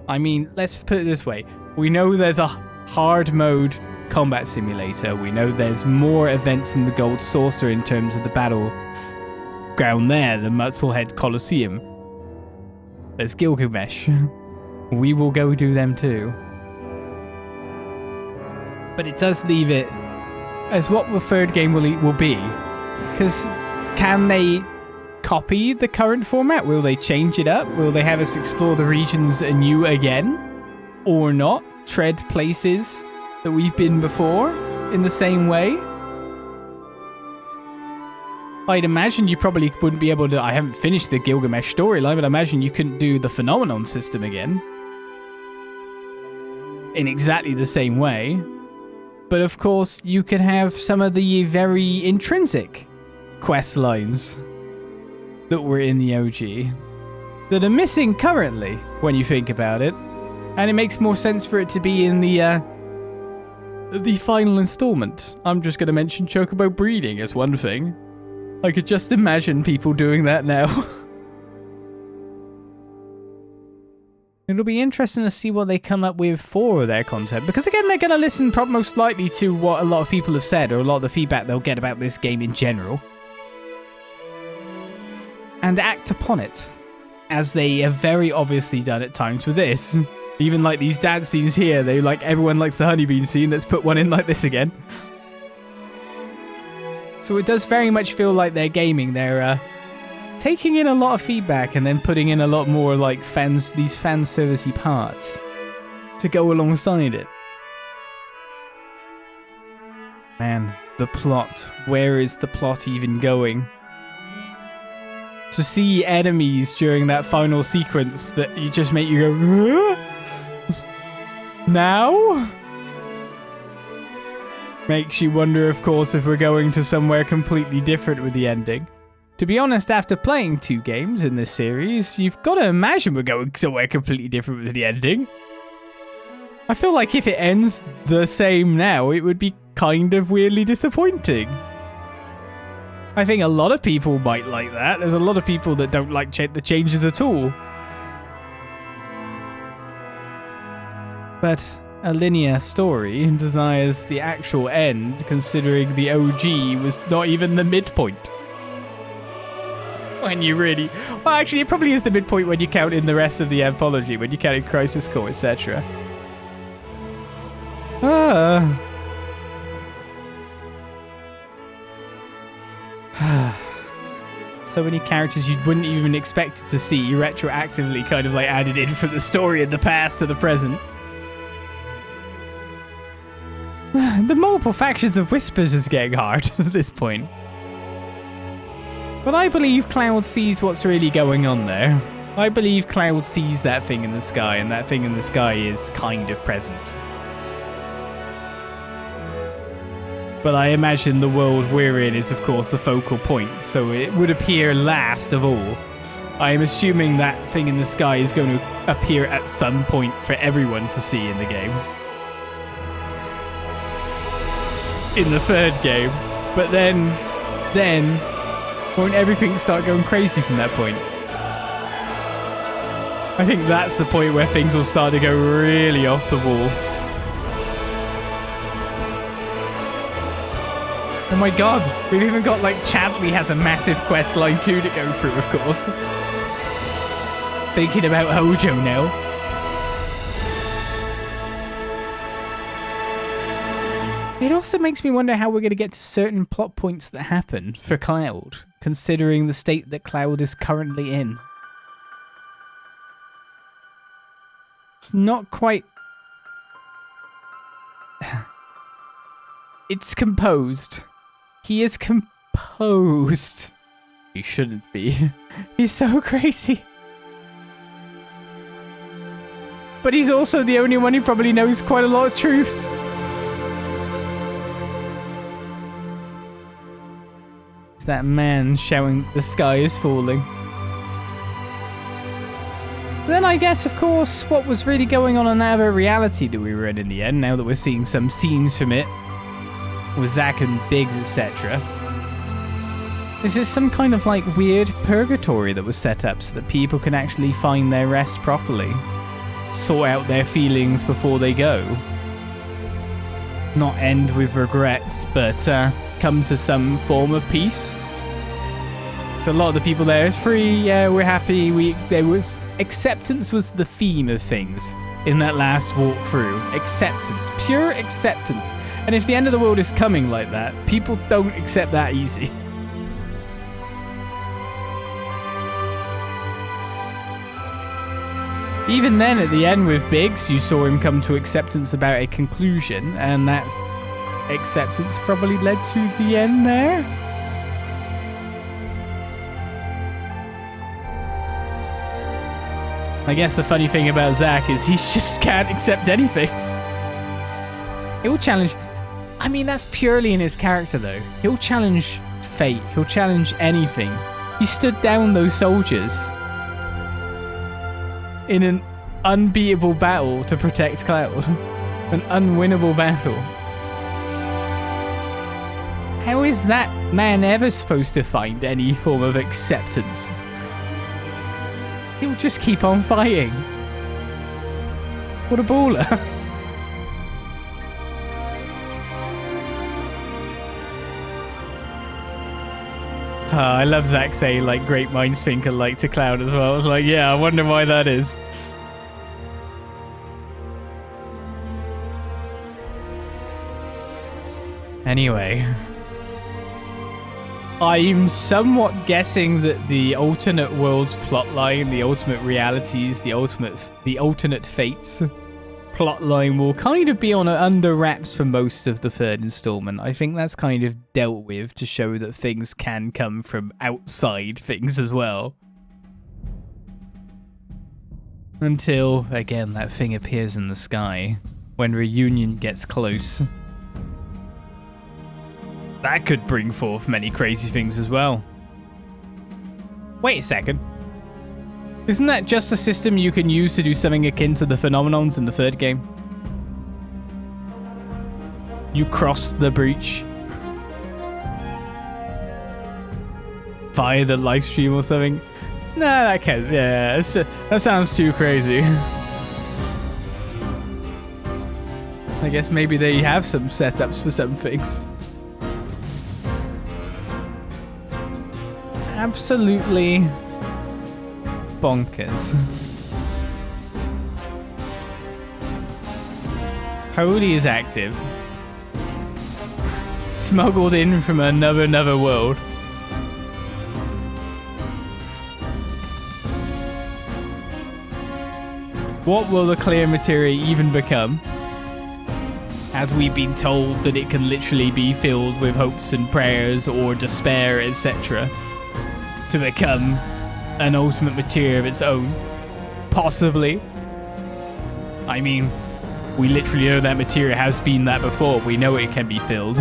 I mean, let's put it this way. We know there's a hard mode combat simulator. We know there's more events in the Gold Saucer in terms of the battleground there, the Musclehead Colosseum. There's Gilgamesh. We will go do them too. But it does leave it as what the third game will be. Because can they copy the current format? Will they change it up? Will they have us explore the regions anew again? Or not? Tread places that we've been before in the same way? I'd imagine you probably wouldn't be able to... I haven't finished the Gilgamesh storyline, but I imagine you couldn't do the phenomenon system again in exactly the same way. But of course, you could have some of the very intrinsic quest lines that were in the OG that are missing currently when you think about it. And it makes more sense for it to be in the final installment. I'm just going to mention Chocobo breeding as one thing. I could just imagine people doing that now. It'll be interesting to see what they come up with for their content. Because again, they're going to listen most likely to what a lot of people have said, or a lot of the feedback they'll get about this game in general. And act upon it. As they have very obviously done at times with this. Even like these dance scenes here, they like everyone likes the honeybean scene. Let's put one in like this again. So it does very much feel like they're gaming. They're taking in a lot of feedback and then putting in a lot more like these fan servicey parts to go alongside it. Man, the plot. Where is the plot even going? To see enemies during that final sequence that you just make you go, now? Makes you wonder, of course, if we're going to somewhere completely different with the ending. To be honest, after playing 2 games in this series, you've got to imagine we're going somewhere completely different with the ending. I feel like if it ends the same now, it would be kind of weirdly disappointing. I think a lot of people might like that. There's a lot of people that don't like the changes at all. But a linear story desires the actual end, considering the OG was not even the midpoint. When you really... Well, actually, it probably is the midpoint when you count in the rest of the anthology, when you count in Crisis Core, etc. So many characters you wouldn't even expect to see retroactively kind of like added in from the story in the past to the present. The multiple factions of Whispers is getting hard at this point. But I believe Cloud sees what's really going on there. I believe Cloud sees that thing in the sky, and that thing in the sky is kind of present. But I imagine the world we're in is, of course, the focal point, so it would appear last of all. I am assuming that thing in the sky is going to appear at some point for everyone to see in the game. In the 3rd game. But then, won't everything start going crazy from that point? I think that's the point where things will start to go really off the wall. Oh my god, we've even got like Chadley has a massive quest line too to go through, of course. Thinking about Hojo now. It also makes me wonder how we're going to get to certain plot points that happen for Cloud, considering the state that Cloud is currently in. It's not quite... It's composed. He is composed. He shouldn't be. He's so crazy. But he's also the only one who probably knows quite a lot of truths. It's that man shouting, "The sky is falling." Then I guess, of course, what was really going on in that other reality that we were in the end, now that we're seeing some scenes from it, with Zack and Biggs, etc. Is this some kind of like weird purgatory that was set up so that people can actually find their rest properly? Sort out their feelings before they go? Not end with regrets, but come to some form of peace? So a lot of the people there is free, yeah, we're happy. Acceptance was the theme of things in that last walkthrough. Acceptance, pure acceptance. And if the end of the world is coming like that, people don't accept that easy. Even then, at the end with Biggs, you saw him come to acceptance about a conclusion, and that acceptance probably led to the end there. I guess the funny thing about Zack is he just can't accept anything. It will challenge... I mean, that's purely in his character, though. He'll challenge fate. He'll challenge anything. He stood down those soldiers in an unbeatable battle to protect Cloud. An unwinnable battle. How is that man ever supposed to find any form of acceptance? He'll just keep on fighting. What a baller. I love Zack saying, like, great minds think alike to Cloud as well. I was like, yeah, I wonder why that is. Anyway, I'm somewhat guessing that the alternate worlds plotline, the ultimate realities, the alternate fates plotline will kind of be on under wraps for most of the third installment. I think that's kind of dealt with to show that things can come from outside things as well. Until, again, that thing appears in the sky when reunion gets close. That could bring forth many crazy things as well. Wait a second. Isn't that just a system you can use to do something akin to the phenomenons in the third game? You cross the breach via the live stream or something? Nah, that can't. Yeah, that sounds too crazy. I guess maybe they have some setups for some things. Absolutely bonkers. Cody is active. Smuggled in from another world. What will the clear materia even become? As we've been told that it can literally be filled with hopes and prayers or despair, etc. to become an ultimate materia of its own. Possibly. I mean, we literally know that materia has been that before. We know it can be filled.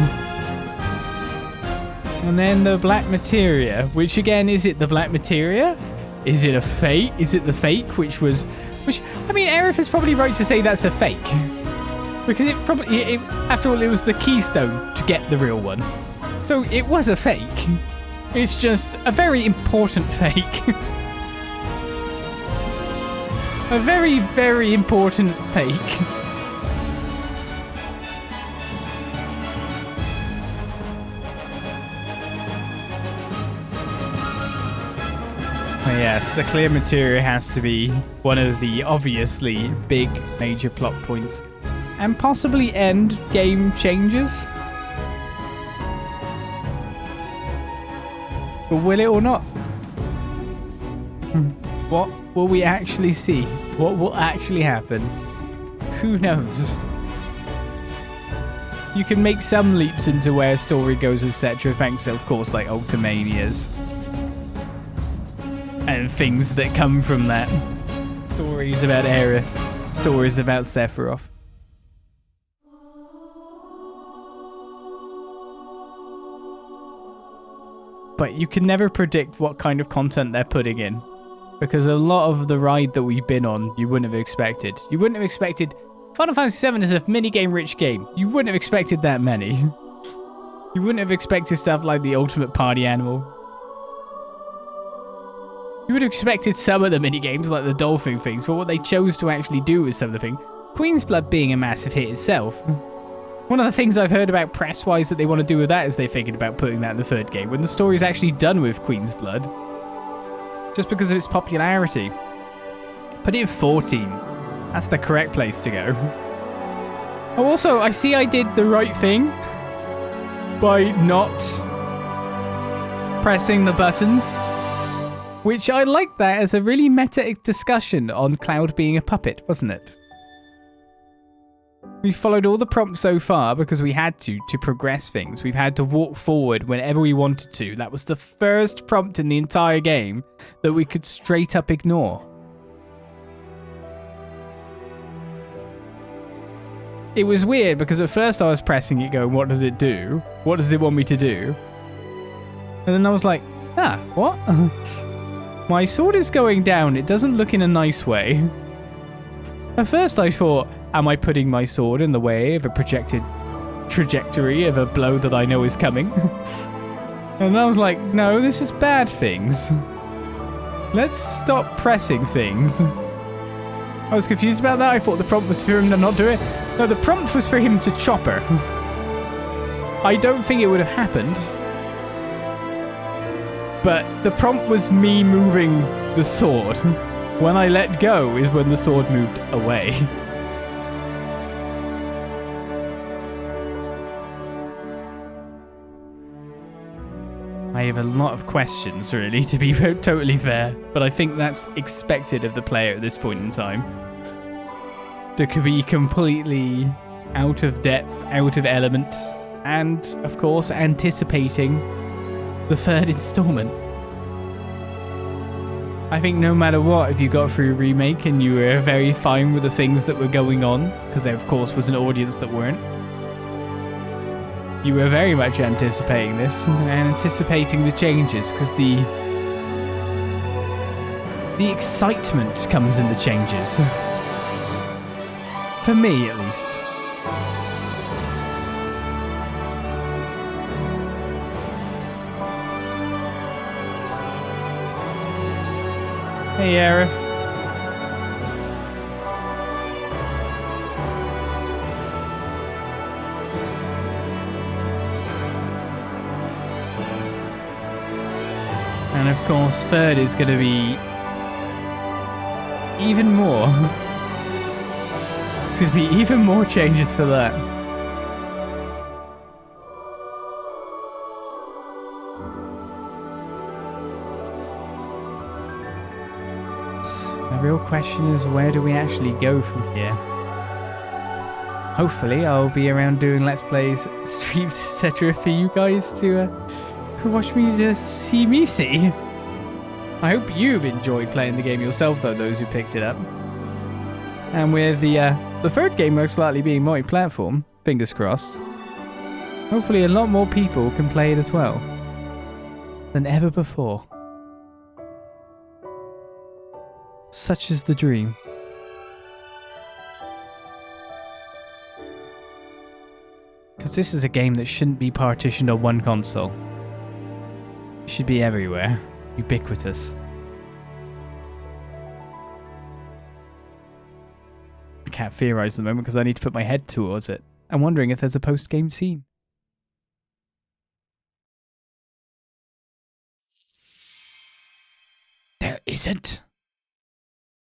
And then the black materia, which again, is it the black materia? Is it a fake? Is it the fake, which, I mean, Aerith is probably right to say that's a fake. Because it probably, after all, it was the keystone to get the real one. So it was a fake. It's just a very important fake. A very, very important fake. Yes, the clear materia has to be one of the obviously big major plot points. And possibly end game changes. But will it or not? What will we actually see? What will actually happen? Who knows? You can make some leaps into where story goes, etc. Thanks to, of course, like Ultimanias. And things that come from that. Stories about Aerith. Stories about Sephiroth. But you can never predict what kind of content they're putting in. Because a lot of the ride that we've been on, you wouldn't have expected. You wouldn't have expected... Final Fantasy VII is a minigame-rich game. You wouldn't have expected that many. You wouldn't have expected stuff like the ultimate party animal. You would have expected some of the minigames, like the dolphin things, but what they chose to actually do with some of the things... Queen's Blood being a massive hit itself... One of the things I've heard about press-wise that they want to do with that is they're thinking about putting that in the third game, when the story's actually done with Queen's Blood. Just because of its popularity. Put it in 14. That's the correct place to go. Oh, also, I see I did the right thing by not pressing the buttons. Which I like that as a really meta discussion on Cloud being a puppet, wasn't it? We followed all the prompts so far because we had to progress things. We've had to walk forward whenever we wanted to. That was the first prompt in the entire game that we could straight up ignore. it was weird because at first I was pressing it going, what does it do? What does it want me to do? And then I was like, what? My sword is going down. It doesn't look in a nice way. At first I thought, am I putting my sword in the way of a projected trajectory of a blow that I know is coming? And I was like, no, this is bad things. Let's stop pressing things. I was confused about that. I thought the prompt was for him to not do it. No, the prompt was for him to chop her. I don't think it would have happened. But the prompt was me moving the sword. When I let go is when the sword moved away. I have a lot of questions, really, to be totally fair. But I think that's expected of the player at this point in time. To be completely out of depth, out of element, and, of course, anticipating the third installment. I think no matter what, if you got through Remake and you were very fine with the things that were going on, because there, of course, was an audience that weren't, you were very much anticipating this and anticipating the changes, because the excitement comes in the changes. For me, at least. Hey, Aerith. And of course, third is going to be even more. There's going to be even more changes for that. The real question is, where do we actually go from here? Hopefully, I'll be around doing Let's Plays, streams, etc. for you guys to watch me to see me see. I hope you've enjoyed playing the game yourself, though, those who picked it up. And with the third game most likely being multi-platform, fingers crossed, hopefully a lot more people can play it as well than ever before. Such is the dream. Because this is a game that shouldn't be partitioned on one console. It should be everywhere. Ubiquitous. I can't theorize at the moment because I need to put my head towards it. I'm wondering if there's a post-game scene. There isn't.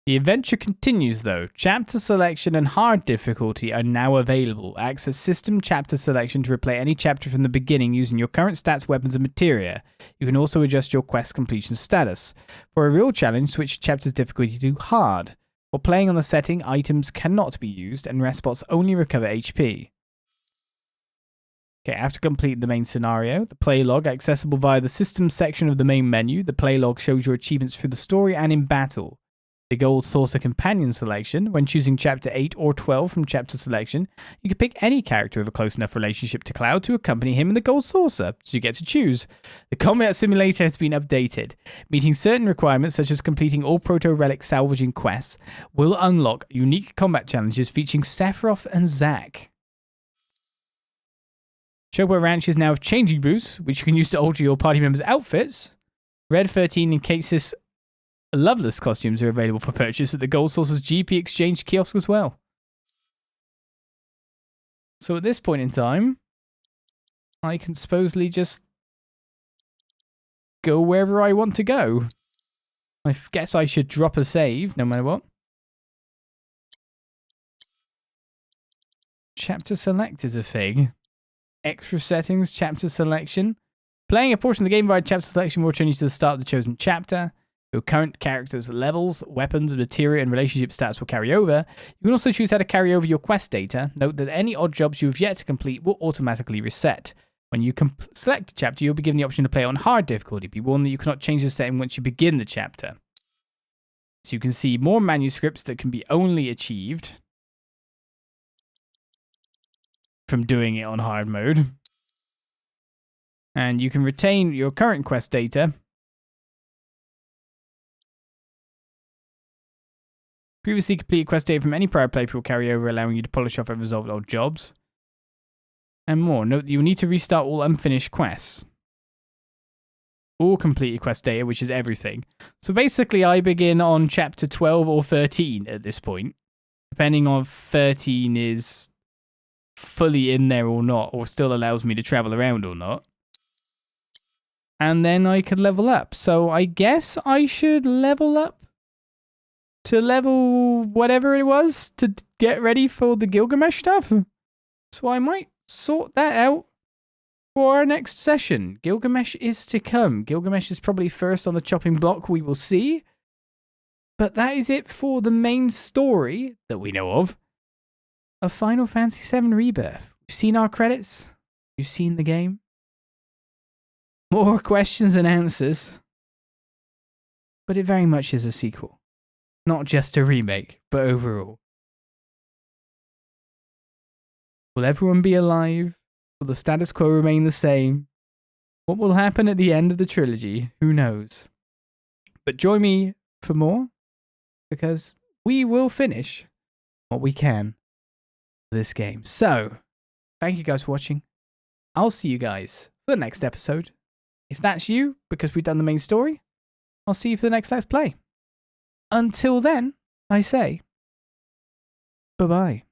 The adventure continues though. Chapter selection and hard difficulty are now available. Access system chapter selection to replay any chapter from the beginning using your current stats, weapons and materia. You can also adjust your quest completion status. For a real challenge, switch chapter's difficulty to hard. While playing on the setting, items cannot be used and rest spots only recover HP. Okay, after completing the main scenario, the play log accessible via the system section of the main menu. The play log shows your achievements through the story and in battle. The Gold Saucer companion selection. When choosing chapter 8 or 12 from chapter selection, you can pick any character with a close enough relationship to Cloud to accompany him in the Gold Saucer, so you get to choose. The combat simulator has been updated. Meeting certain requirements such as completing all proto-relic salvaging quests will unlock unique combat challenges featuring Sephiroth and Zack. Showboat Ranch is now have changing booths, which you can use to alter your party members' outfits. Red 13 and Casis Loveless costumes are available for purchase at the Gold Saucer's GP Exchange kiosk as well. So at this point in time, I can supposedly just go wherever I want to go. I guess I should drop a save, no matter what. Chapter select is a thing. Extra settings, chapter selection. Playing a portion of the game via chapter selection will return you to the start of the chosen chapter. Your current character's levels, weapons, materia, and relationship stats will carry over. You can also choose how to carry over your quest data. Note that any odd jobs you have yet to complete will automatically reset. When you select a chapter, you'll be given the option to play on hard difficulty. Be warned that you cannot change the setting once you begin the chapter. So you can see more manuscripts that can be only achieved from doing it on hard mode. And you can retain your current quest data. Previously completed quest data from any prior playthrough will carry over, allowing you to polish off and resolve old jobs. And more. Note that you will need to restart all unfinished quests. All completed quest data, which is everything. So basically, I begin on chapter 12 or 13 at this point. Depending on if 13 is fully in there or not, or still allows me to travel around or not. And then I could level up. So I guess I should level up to level whatever it was to get ready for the Gilgamesh stuff. So I might sort that out for our next session. Gilgamesh is to come. Gilgamesh is probably first on the chopping block, we will see. But that is it for the main story that we know of Final Fantasy VII Rebirth. We've seen our credits. We've seen the game. More questions and answers. But it very much is a sequel. Not just a remake, but overall. Will everyone be alive? Will the status quo remain the same? What will happen at the end of the trilogy? Who knows? But join me for more, because we will finish what we can for this game. So, thank you guys for watching. I'll see you guys for the next episode. If that's you, because we've done the main story, I'll see you for the next Let's Play. Until then, I say, bye-bye.